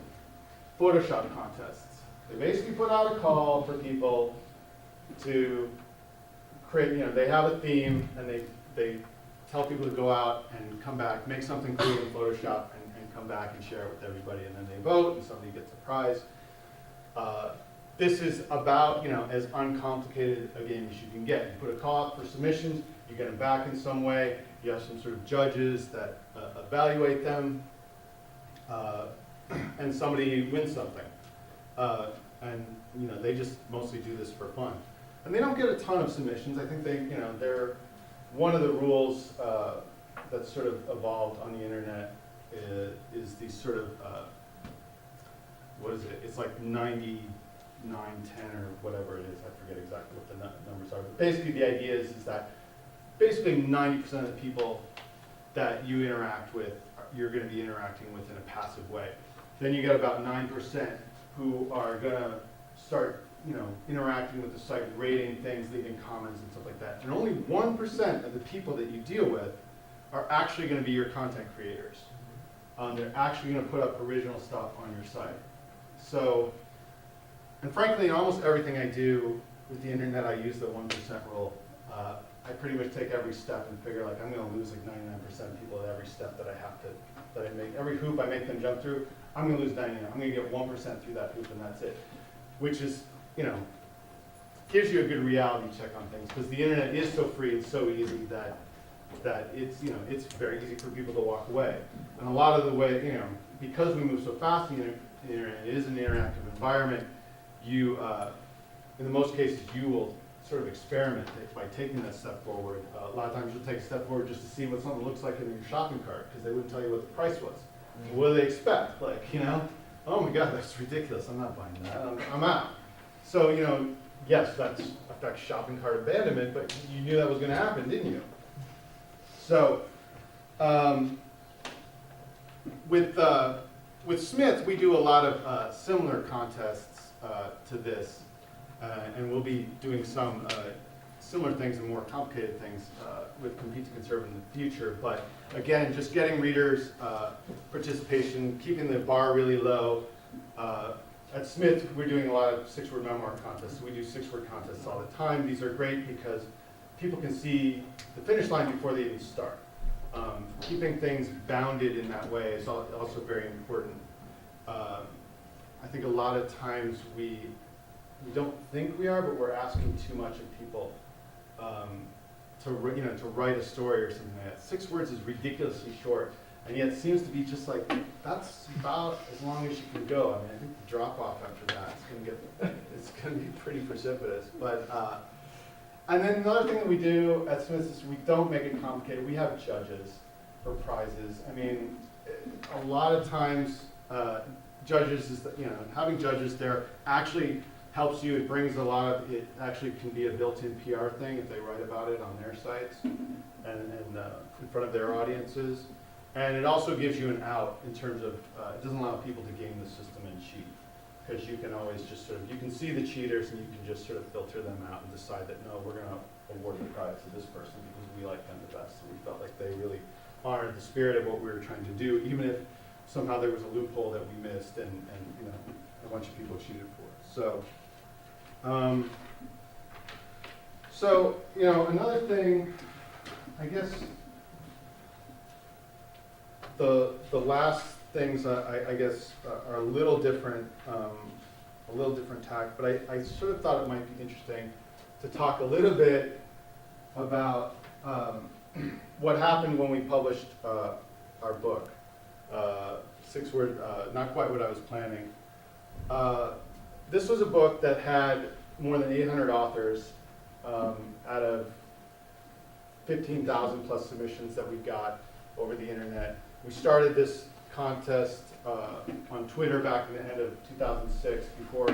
Photoshop contests. They basically put out a call for people to create, they have a theme and they tell people to go out and come back, make something cool in Photoshop, and come back and share it with everybody, and then they vote, and somebody gets a prize. This is about, as uncomplicated a game as you can get. You put a call out for submissions, you get them back in some way, you have some sort of judges that evaluate them, and somebody wins something. And they just mostly do this for fun. And they don't get a ton of submissions. I think they're one of the rules that's sort of evolved on the internet is these sort of, what is it? It's like 99-10 or whatever it is. I forget exactly what the numbers are. But basically the idea is that basically 90% of the people that you interact with, you're going to be interacting with in a passive way. Then you get about 9% who are going to start interacting with the site, rating things, leaving comments and stuff like that. And only 1% of the people that you deal with are actually going to be your content creators. They're actually going to put up original stuff on your site. So, and frankly, in almost everything I do with the internet, I use the 1% rule. I pretty much take every step and figure like I'm going to lose like 99% of people at every step that I make. Every hoop I make them jump through, I'm going to lose 99. I'm going to get 1% through that hoop and that's it. Which is, gives you a good reality check on things because the internet is so free and so easy that it's, it's very easy for people to walk away. And a lot of the way, because we move so fast in the internet, it is an interactive environment, you, in the most cases, you will sort of experiment by taking that step forward. A lot of times you'll take a step forward just to see what something looks like in your shopping cart because they wouldn't tell you what the price was. Mm-hmm. What do they expect? Like, oh my God, that's ridiculous. I'm not buying that. I'm out. So, yes, that affects shopping cart abandonment, but you knew that was going to happen, didn't you? So, with Smith, we do a lot of similar contests to this, and we'll be doing some similar things and more complicated things with Compete to Conserve in the future. But again, just getting readers' participation, keeping the bar really low. At Smith, we're doing a lot of six-word memoir contests. So we do six-word contests all the time. These are great because people can see the finish line before they even start. Keeping things bounded in that way is also very important. I think a lot of times we don't think we are, but we're asking too much of people to write a story or something like that. 6 words is ridiculously short, and yet it seems to be just like that's about as long as you can go. I mean, I think the drop off after that it's going to be pretty precipitous. But and then another thing that we do at Smith is we don't make it complicated. We have judges for prizes. I mean, a lot of times judges is having judges there actually helps you. It brings a lot of it. Actually, can be a built-in PR thing if they write about it on their sites and in front of their audiences. And it also gives you an out in terms of it doesn't allow people to game the system and cheat because you can always just you can see the cheaters and you can just sort of filter them out and decide that no, we're going to award the prize to this person because we like them the best. And we felt like they really honored the spirit of what we were trying to do, even if somehow there was a loophole that we missed and a bunch of people cheated for it. So, another thing, I guess the last things I guess are a little different tack, but I sort of thought it might be interesting to talk a little bit about what happened when we published our book, Sixword, not quite what I was planning. This was a book that had more than 800 authors out of 15,000 plus submissions that we got over the internet. We started this contest on Twitter back in the end of 2006 before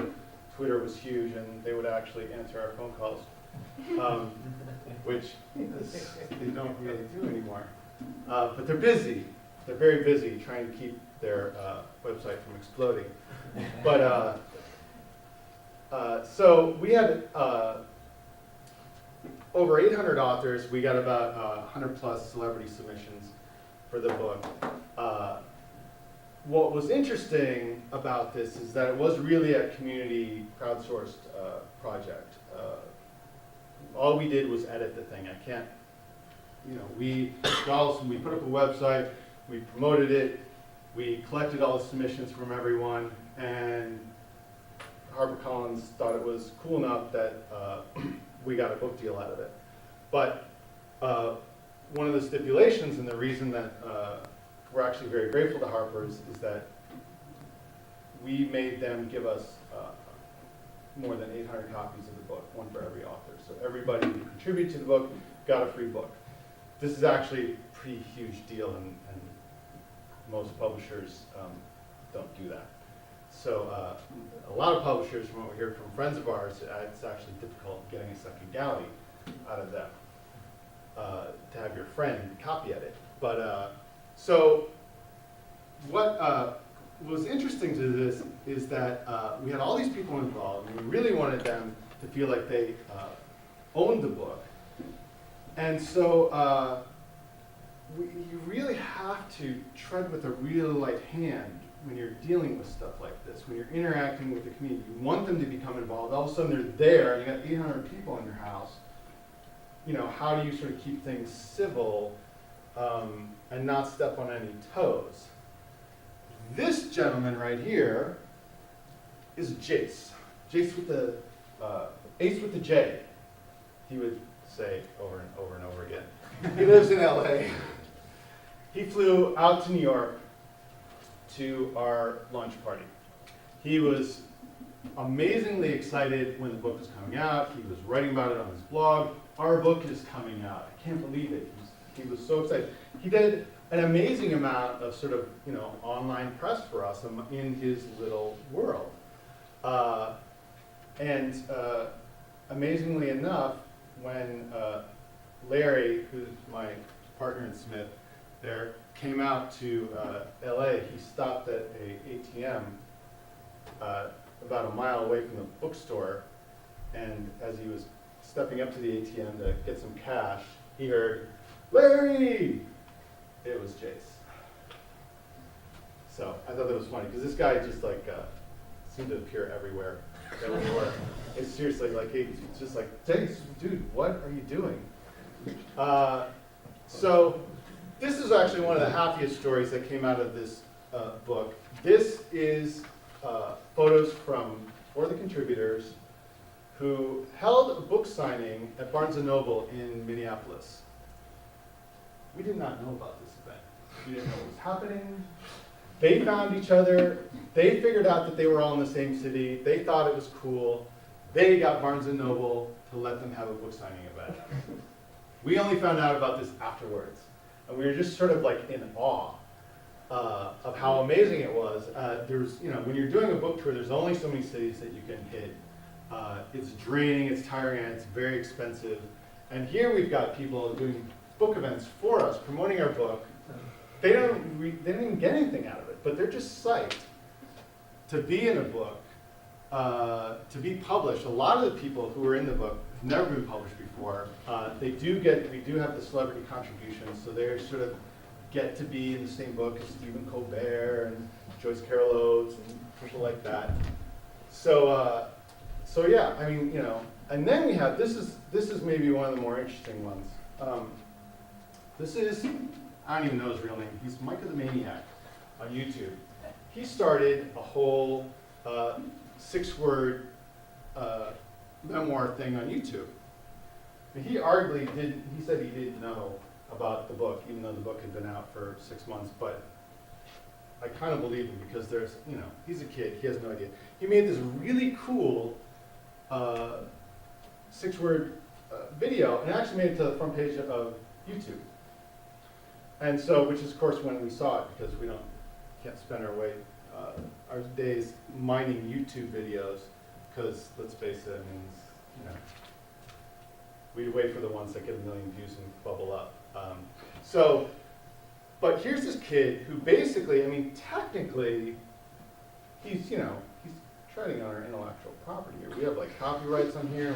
Twitter was huge and they would actually answer our phone calls, which they don't really do anymore. But they're busy. They're very busy trying to keep their website from exploding. But so we had over 800 authors. We got about 100 plus celebrity submissions for the book. What was interesting about this is that it was really a community crowdsourced project. All we did was edit the thing. you know, we put up a website, we promoted it, we collected all the submissions from everyone, and HarperCollins thought it was cool enough that we got a book deal out of it. But one of the stipulations, and the reason that we're actually very grateful to Harper's, is that we made them give us more than 800 copies of the book, one for every author. So everybody who contributed to the book got a free book. This is actually a pretty huge deal, and most publishers don't do that. So a lot of publishers, from what we hear from friends of ours, it's actually difficult getting a second galley out of them to have your friend copy edit. But so what was interesting to this is that we had all these people involved, and we really wanted them to feel like they owned the book. And so you really have to tread with a real light hand when you're dealing with stuff like this, when you're interacting with the community. You want them to become involved. All of a sudden they're there, and you got 800 people in your house. You know, how do you sort of keep things civil and not step on any toes? This gentleman right here is Jace. Jace with the Ace with the J, he would say over and over and over again. He lives in LA. He flew out to New York to our lunch party. He was amazingly excited when the book was coming out. He was writing about it on his blog. Our book is coming out. I can't believe it. He was so excited. He did an amazing amount of sort of, you know, online press for us in his little world. Amazingly enough, when Larry, who's my partner in Smith, there came out to LA, he stopped at a ATM about a mile away from the bookstore, and as he was stepping up to the ATM to get some cash, he heard, "Larry!" It was Jace. So I thought that was funny, because this guy just like seemed to appear everywhere that we were. It's seriously like, it's just like, Jace, dude, what are you doing? So this is actually one of the happiest stories that came out of this book. This is photos from 4 of the contributors who held a book signing at Barnes & Noble in Minneapolis. We did not know about this event. We didn't know what was happening. They found each other. They figured out that they were all in the same city. They thought it was cool. They got Barnes & Noble to let them have a book signing event. We only found out about this afterwards. And we were just sort of like in awe of how amazing it was. There's, you know, when you're doing a book tour, there's only so many cities that you can hit. It's draining, it's tiring, and it's very expensive. And here we've got people doing book events for us, promoting our book. They don't even get anything out of it, but they're just psyched to be in a book, to be published. A lot of the people who are in the book have never been published before. We do have the celebrity contributions, so they sort of get to be in the same book as Stephen Colbert and Joyce Carol Oates and people like that. So yeah, I mean, you know, and then we have, this is maybe one of the more interesting ones. This is, I don't even know his real name. He's Micah the Maniac on YouTube. He started a whole Sixword memoir thing on YouTube. And he arguably didn't, he said he didn't know about the book, even though the book had been out for 6 months, but I kind of believe him because there's, you know, he's a kid, he has no idea. He made this really cool Sixword video, and actually made it to the front page of YouTube. And so, which is of course when we saw it, because we can't spend our days mining YouTube videos, because let's face it, I mean, you know, we wait for the ones that get 1 million views and bubble up. But here's this kid who basically, I mean, technically, he's treading on our intellectual property here. We have like copyrights on here.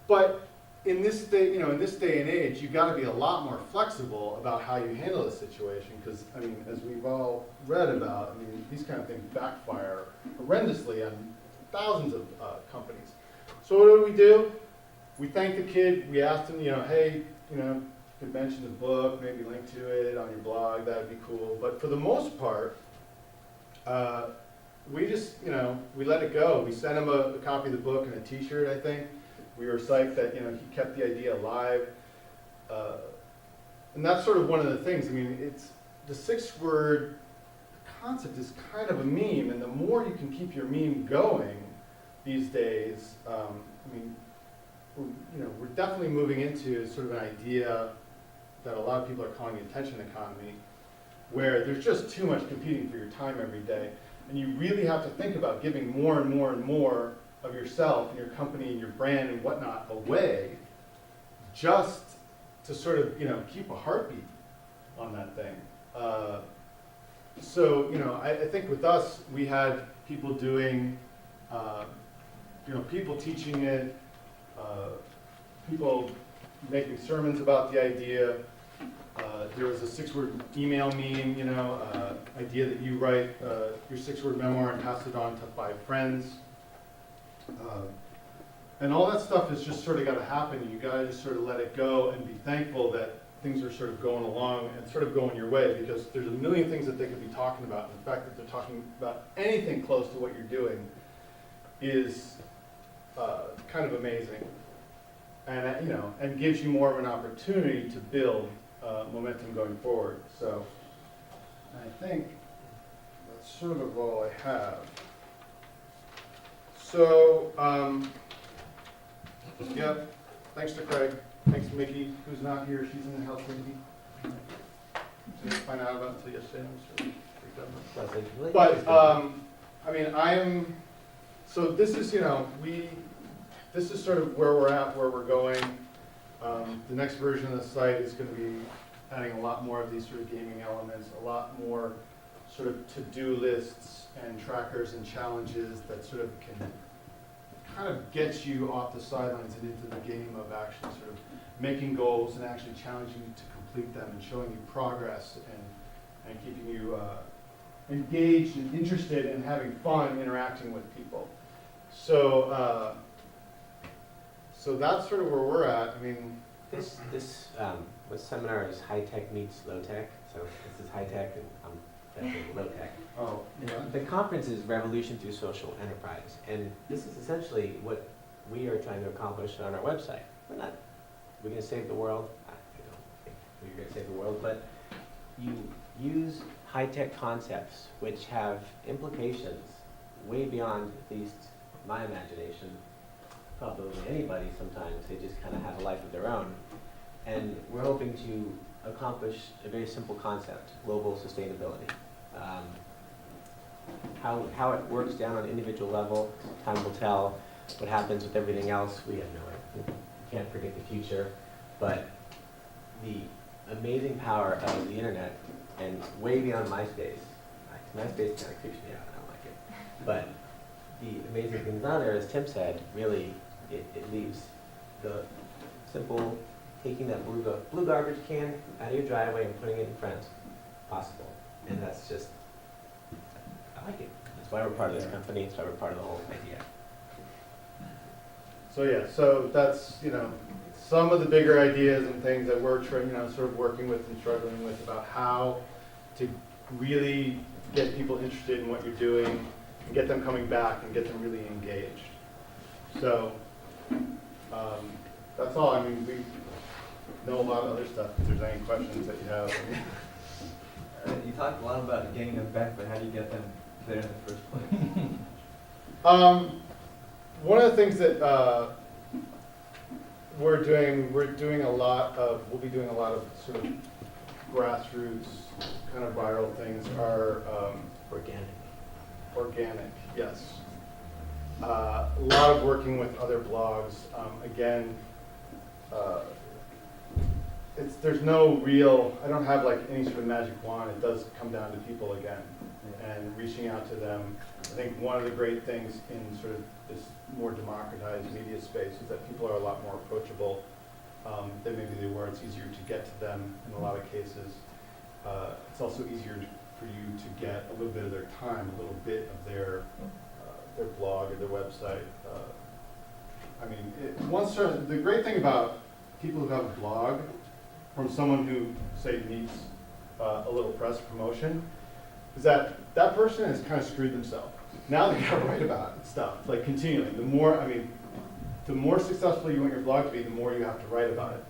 But in this day, in this day and age, you've got to be a lot more flexible about how you handle the situation, because I mean, as we've all read about, I mean, these kind of things backfire horrendously on thousands of companies. So what do? We thanked the kid. We asked him, hey, you know, could mention the book, maybe link to it on your blog, that'd be cool. But for the most part, we just, you know, we let it go. We sent him a copy of the book and a t-shirt, I think. We were psyched that, you know, he kept the idea alive. And that's sort of one of the things. I mean, it's the Sixword concept is kind of a meme, and the more you can keep your meme going these days, I mean, we're definitely moving into sort of an idea that a lot of people are calling the attention economy, where there's just too much competing for your time every day, and you really have to think about giving more and more and more of yourself and your company and your brand and whatnot away, just to sort of, you know, keep a heartbeat on that thing. So, you know, I think with us, we had people doing, you know, people teaching it, people making sermons about the idea. There was a Sixword email meme, you know, idea that you write your Sixword memoir and pass it on to 5 friends. And all that stuff has just sort of got to happen. You got to just sort of let it go and be thankful that things are sort of going along and sort of going your way, because there's a million things that they could be talking about. And the fact that they're talking about anything close to what you're doing is kind of amazing, and you know, and gives you more of an opportunity to build momentum going forward. So I think that's sort of all I have. So yeah, thanks to Craig. Thanks to Mickey, who's not here. She's in the health committee. Didn't find out about it until yesterday. I'm sort of freaked out. But I mean, so this is, you know, this is sort of where we're at, where we're going. The next version of the site is going to be adding a lot more of these sort of gaming elements, a lot more sort of to-do lists and trackers and challenges that sort of can kind of get you off the sidelines and into the game of actually sort of making goals and actually challenging you to complete them and showing you progress and keeping you engaged and interested and having fun interacting with people. So so that's sort of where we're at. I mean, This seminar is high tech meets low tech. So this is high tech, and I'm definitely low tech. oh yeah. The conference is Revolution Through Social Enterprise, and this is essentially what we are trying to accomplish on our website. We're going to save the world. I don't think we're going to save the world, but you use high-tech concepts which have implications way beyond at least my imagination, probably anybody sometimes. They just kind of have a life of their own. And we're hoping to accomplish a very simple concept, global sustainability. How it works down on an individual level, time will tell. What happens with everything else, we have no idea. We can't predict the future, but the amazing power of the internet, and way beyond MySpace. MySpace kind of creeps me out, I don't like it. But the amazing things on there, as Tim said, really, it leaves the simple taking that blue garbage can out of your driveway and putting it in front possible. And that's just, I like it. That's why we're part of this company. That's why we're part of the whole idea. So yeah, so that's, you know, some of the bigger ideas and things that we're sort of working with and struggling with about how to really get people interested in what you're doing and get them coming back and get them really engaged. So that's all. I mean, we know a lot of other stuff. If there's any questions that you have. You talked a lot about getting them back, but how do you get them there in the first place? One of the things that we'll be doing a lot of sort of grassroots kind of viral things are organic, yes. A lot of working with other blogs. Again, there's no real, I don't have like any sort of magic wand. It does come down to people again and reaching out to them. I think one of the great things in sort of this more democratized media space is that people are a lot more approachable than maybe they were. It's easier to get to them in a lot of cases. It's also easier for you to get a little bit of their time, a little bit of their blog or their website. I mean, the great thing about people who have a blog from someone who, say, needs a little press promotion, is that that person has kind of screwed themselves. Now they gotta write about stuff, like continually. The more successful you want your blog to be, the more you have to write about it.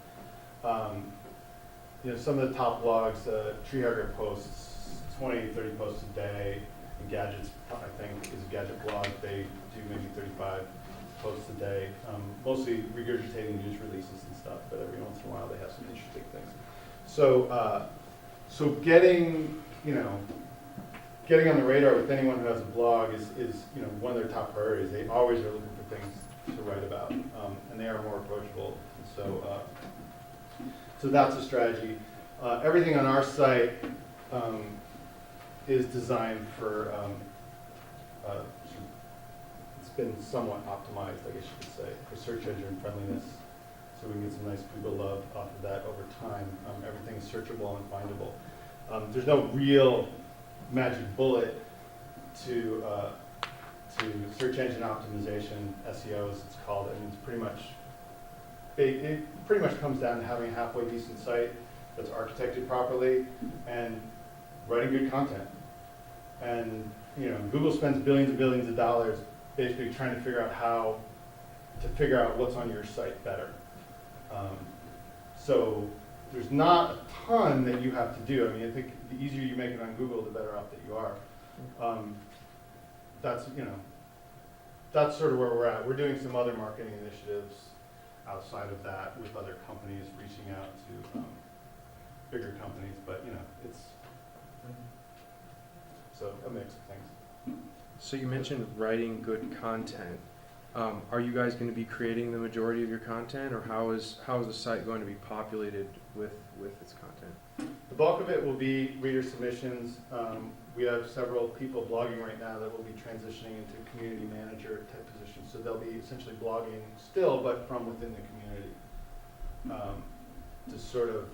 You know, some of the top blogs, Tree Hugger posts 20, 30 posts a day. And Gadgets, I think, is a gadget blog. They do maybe 35 posts a day, mostly regurgitating news releases and stuff, but every once in a while they have some interesting things. So, so getting on the radar with anyone who has a blog is one of their top priorities. They always are looking for things to write about, and they are more approachable. So, so that's a strategy. Everything on our site is designed for. It's been somewhat optimized, I guess you could say, for search engine friendliness. So we can get some nice Google love off of that over time. Everything is searchable and findable. There's no real magic bullet to search engine optimization, SEO as it's called. I mean, it's pretty much, it pretty much comes down to having a halfway decent site that's architected properly and writing good content. And Google spends billions and billions of dollars basically trying to figure out what's on your site better. So there's not a ton that you have to do. I mean, I think the easier you make it on Google, the better off that you are. That's sort of where we're at. We're doing some other marketing initiatives outside of that with other companies, reaching out to bigger companies, but it's so a mix of things. So you mentioned writing good content. Are you guys going to be creating the majority of your content, or how is the site going to be populated with its content? The bulk of it will be reader submissions. We have several people blogging right now that will be transitioning into community manager type positions. So they'll be essentially blogging still, but from within the community. To sort of,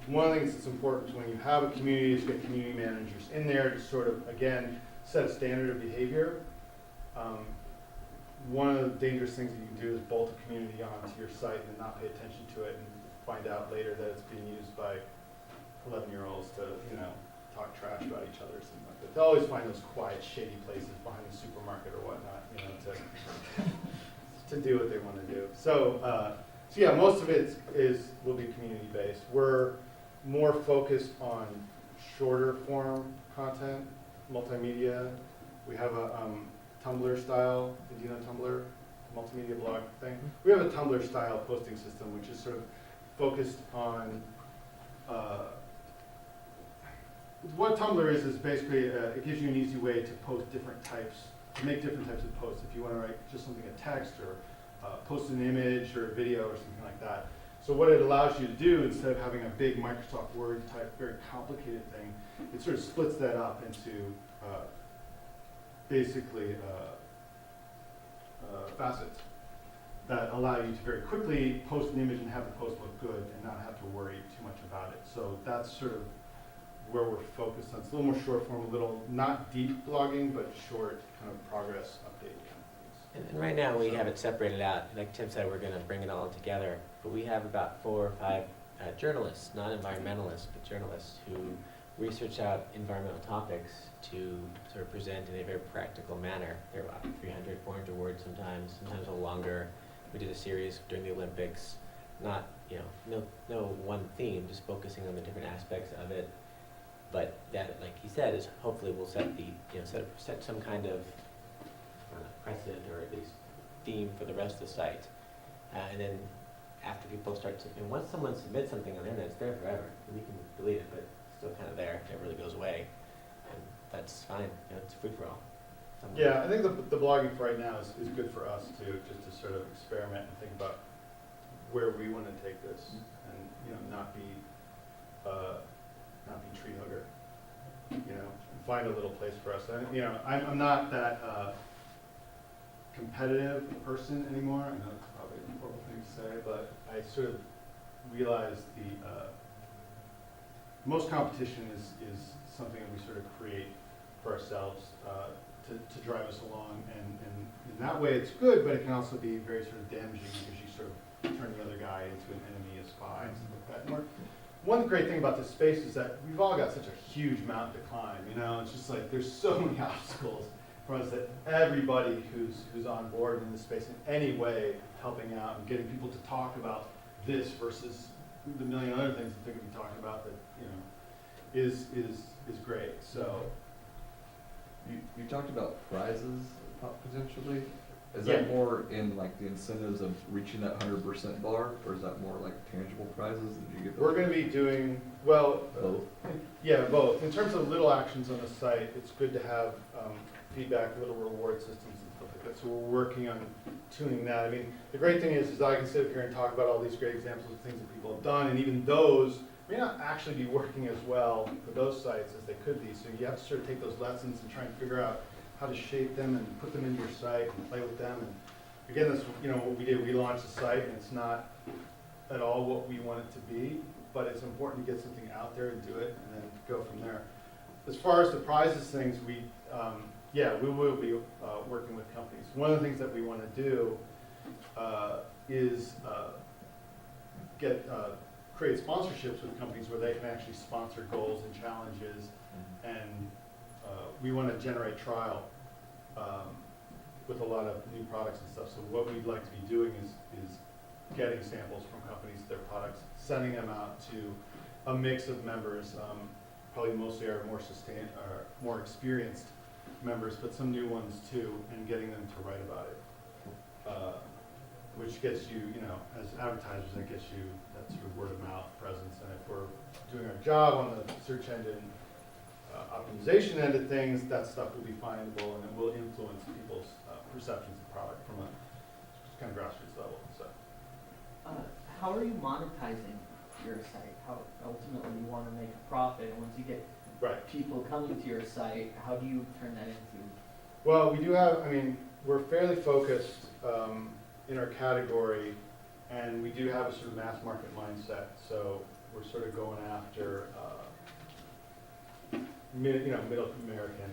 one of the things that's important when you have a community is to get community managers in there to sort of, again, set a standard of behavior. One of the dangerous things that you can do is bolt a community onto your site and not pay attention to it and find out later that it's being used by 11-year-olds to, talk trash about each other or something like that. They'll always find those quiet, shady places behind the supermarket or whatnot, to do what they want to do. So, so yeah, most of it will be community-based. We're more focused on shorter form content, multimedia. We have a Tumblr style, do you know Tumblr? Multimedia blog thing. We have a Tumblr style posting system which is sort of focused on what Tumblr is basically it gives you an easy way to post different types, to make different types of posts. If you want to write just something in text or post an image or a video or something like that. So what it allows you to do, instead of having a big Microsoft Word type, very complicated thing, it sort of splits that up into basically facets that allow you to very quickly post an image and have the post look good and not have to worry too much about it. So that's sort of where we're focused on. It's a little more short form, a little not deep blogging, but short kind of progress update kind of things. And right now we have it separated out. Like Tim said, we're going to bring it all together. But we have about 4 or 5 journalists, not environmentalists, but journalists who research out environmental topics to sort of present in a very practical manner. They're about 300, 400 words sometimes a little longer. We did a series during the Olympics, not, no one theme, just focusing on the different aspects of it. But that, like he said, is hopefully will set the, set some kind of precedent or at least theme for the rest of the site. And then after people start to, and once someone submits something on the internet, it's there forever. We can delete it, but it's still kind of there. It never really goes away. And that's fine. It's free for all. Yeah, I think the blogging for right now is good for us too, just to sort of experiment and think about where we want to take this, and not be tree hugger, and find a little place for us. I'm not that competitive person anymore. I know it's probably a horrible thing to say, but I sort of realize the most competition is something that we sort of create for ourselves to drive us along, and in that way it's good, but it can also be very sort of damaging because you sort of turn turn the other guy into an enemy, a spy, and stuff like that. And one great thing about this space is that we've all got such a huge mountain to climb, you know, it's just like, there's so many obstacles for us that everybody who's on board in this space in any way, helping out and getting people to talk about this versus the million other things that they're gonna be talking about that, you know, is great, so. You talked about prizes potentially. Is Yeah. that more in like the incentives of reaching that 100% bar, or is that more like tangible prizes? Did you get those? We're gonna be doing, well, Both. yeah, both. In terms of little actions on the site, it's good to have feedback, little reward systems and stuff like that. So we're working on tuning that. I mean, the great thing is I can sit up here and talk about all these great examples of things that people have done, and even those may not actually be working as well for those sites as they could be. So you have to sort of take those lessons and try and figure out how to shape them and put them into your site and play with them. And again, that's, you know, what we did. We launched the site, and it's not at all what we want it to be, but it's important to get something out there and do it, and then go from there. As far as the prizes things, we will be working with companies. One of the things that we want to do is create sponsorships with companies where they can actually sponsor goals and challenges, and we want to generate trial with a lot of new products and stuff. So what we'd like to be doing is getting samples from companies, their products, sending them out to a mix of members, probably mostly our more experienced members, but some new ones too, and getting them to write about it. Which gets you, you know, as advertisers, that gets you that sort of word of mouth presence. And if we're doing our job on the search engine optimization end of things, that stuff will be findable, and it will influence people's perceptions of product from a kind of grassroots level. So, how are you monetizing your site? How ultimately you want to make a profit, and once you get right. people coming to your site, how do you turn that into? Well, we do have, I mean, we're fairly focused in our category, and we do have a sort of mass market mindset. So we're sort of going after middle American,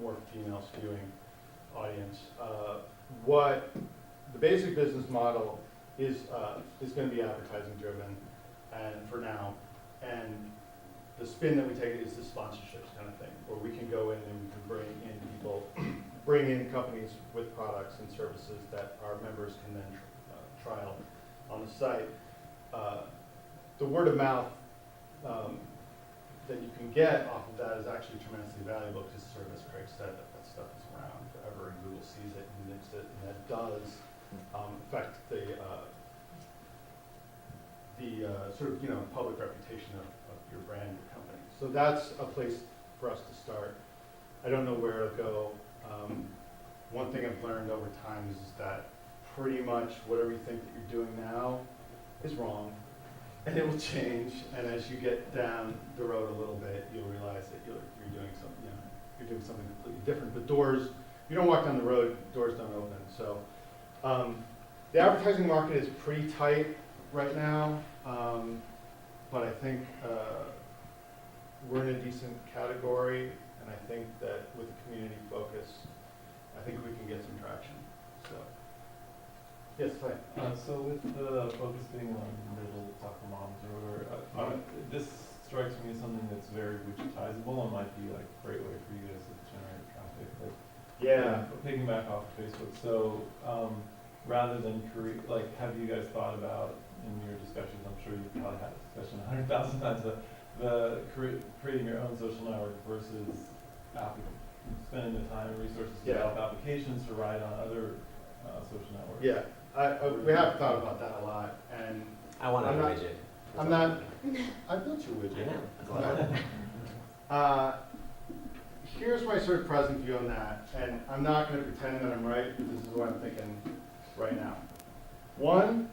more female skewing audience. What the basic business model is going to be advertising driven, and for now, and the spin that we take is the sponsorships kind of thing, where we can go in and we can bring in companies with products and services that our members can then trial on the site. The word of mouth that you can get off of that is actually tremendously valuable, because sort of as Craig said, that stuff is around forever, and Google sees it and nibs it, and that does affect the sort of, you know, public reputation of your brand, your company. So that's a place for us to start. I don't know where to go. One thing I've learned over time is that pretty much whatever you think that you're doing now is wrong, and it will change. And as you get down the road a little bit, you'll realize that you're doing something, you know, you're doing something completely different. But doors, you don't walk down the road, doors don't open. So the advertising market is pretty tight right now, but I think we're in a decent category, and I think that with the community focus, I think we can get some traction. So, yes, hi. So with the focus being on middle soccer moms or whatever, this strikes me as something that's very widgetizable and might be like a great way for you guys to generate traffic. Like, Yeah. Piggyback off of Facebook. So rather than create, like, have you guys thought about in your discussions? I'm sure you've probably had a discussion 100,000 times. Creating your own social network versus spending the time and resources to develop applications to write on other social networks. Yeah, we have thought about that a lot, and I want a I'm not- widget. I'm not. I built you a widget. I know. Here's my sort of present view on that, and I'm not going to pretend that I'm right. This is what I'm thinking right now. One,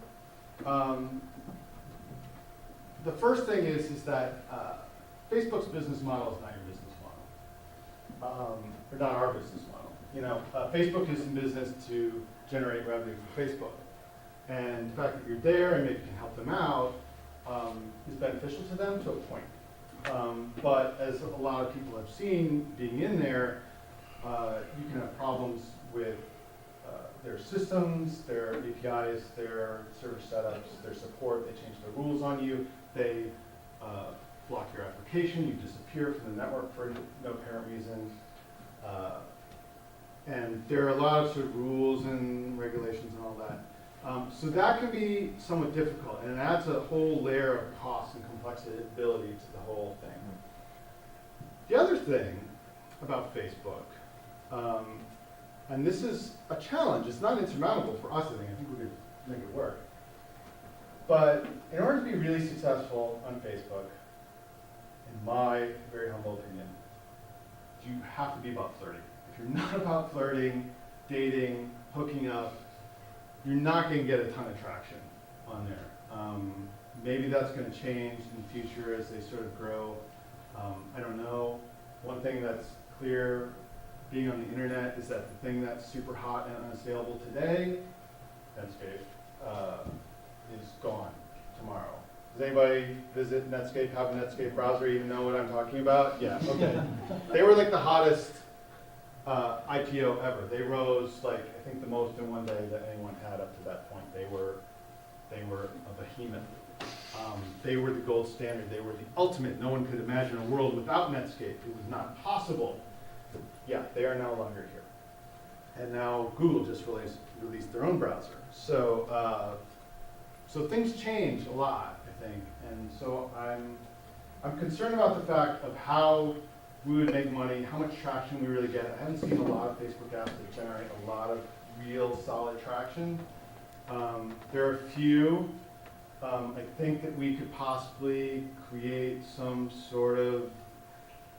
the first thing is that Facebook's business model is not your business model, or not our business model. You know, Facebook is in business to generate revenue for Facebook, and the fact that you're there and maybe can help them out is beneficial to them to a point. But as a lot of people have seen being in there, you can have problems with their systems, their APIs, their server setups, their support. They change the rules on you. They block your application. You disappear from the network for no apparent reason. And there are a lot of sort of rules and regulations and all that. So that can be somewhat difficult, and it adds a whole layer of cost and complexity to the whole thing. The other thing about Facebook, and this is a challenge, it's not insurmountable for us, I think we could make it work. But in order to be really successful on Facebook, in my very humble opinion, you have to be about flirting. If you're not about flirting, dating, hooking up, you're not going to get a ton of traction on there. Maybe that's going to change in the future as they sort of grow. I don't know. One thing that's clear being on the internet is that the thing that's super hot and unassailable today, Netscape, is gone tomorrow. Does anybody visit Netscape, have a Netscape browser, even know what I'm talking about? Yeah, okay. They were like the hottest IPO ever. They rose like, I think the most in one day that anyone had up to that point. They were a behemoth. They were the gold standard. They were the ultimate. No one could imagine a world without Netscape. It was not possible. Yeah, they are no longer here. And now Google just released their own browser. So so things change a lot, I think. And so I'm concerned about the fact of how we would make money, how much traction we really get. I haven't seen a lot of Facebook apps that generate a lot of real solid traction. There are a few. I think that we could possibly create some sort of,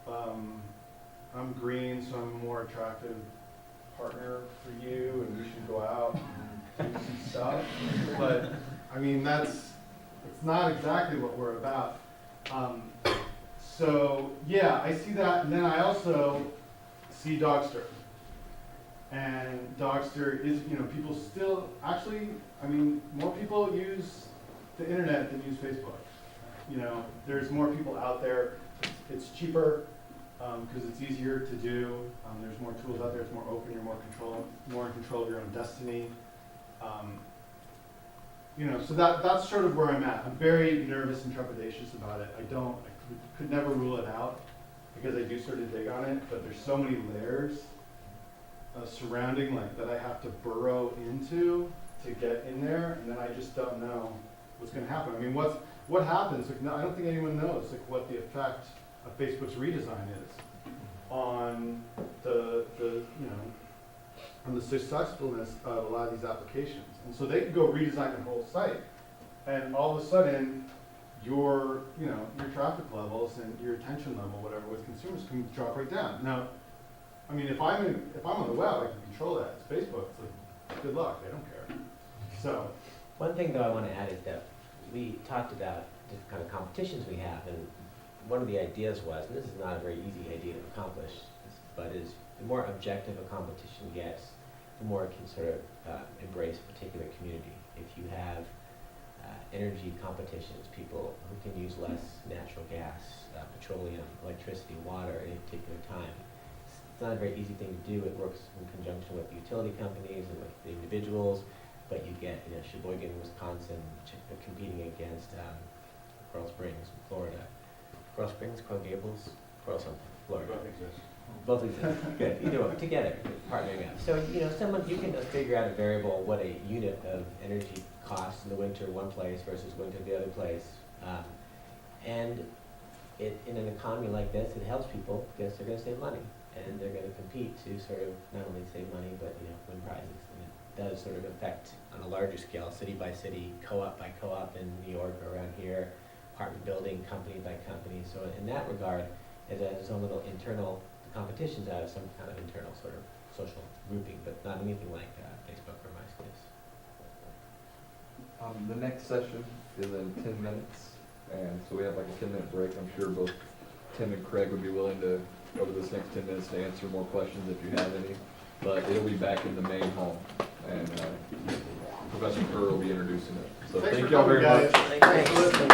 I'm green, so I'm a more attractive partner for you, and we should go out and do some stuff. But, I mean, it's not exactly what we're about. So, yeah, I see that, and then I also see Dogster. And Dogster is, people still, actually, I mean, more people use the internet than use Facebook. There's more people out there. It's cheaper because it's easier to do. There's more tools out there. It's more open. You're more in control of your own destiny. So that's sort of where I'm at. I'm very nervous and trepidatious about it. I could never rule it out because I do sort of dig on it. But there's so many layers surrounding that I have to burrow into to get in there, and then I just don't know what's going to happen. I mean, what happens? I don't think anyone knows what the effect of Facebook's redesign is on the on the successfulness of a lot of these applications. And so they could go redesign the whole site, and all of a sudden, your traffic levels and your attention level, whatever, with consumers can drop right down. Now, I mean, if I'm on the web, I can control that. It's Facebook. It's like, good luck. They don't care. So. One thing though I want to add is that we talked about different kind of competitions we have, and one of the ideas was, and this is not a very easy idea to accomplish, but is the more objective a competition gets, the more it can sort of embrace a particular community. If you have energy competitions, people who can use less natural gas, petroleum, electricity, water at any particular time, it's not a very easy thing to do. It works in conjunction with the utility companies and with the individuals. But you get, Sheboygan, Wisconsin, competing against Coral Springs, Florida. Coral Springs, Coral Gables, Coral something, Florida. Both exist. Both exist. Good. Either one, together, partnering up. So, you can figure out a variable, what a unit of energy costs in the winter one place versus winter the other place. And in an economy like this, it helps people because they're going to save money. And they're going to compete to sort of not only save money, but, win prizes. Does sort of affect on a larger scale, city by city, co-op by co-op in New York or around here, apartment building, company by company. So in that regard, it has its own little internal competitions out of some kind of internal sort of social grouping, but not anything like Facebook or MySpace. The next session is in 10 minutes, and so we have like a 10-minute break. I'm sure both Tim and Craig would be willing to, over this next 10 minutes, to answer more questions if you have any. But it'll be back in the main hall, and Professor Kerr will be introducing it. So Thanks thank for y'all coming, very much. guys. Thanks for listening.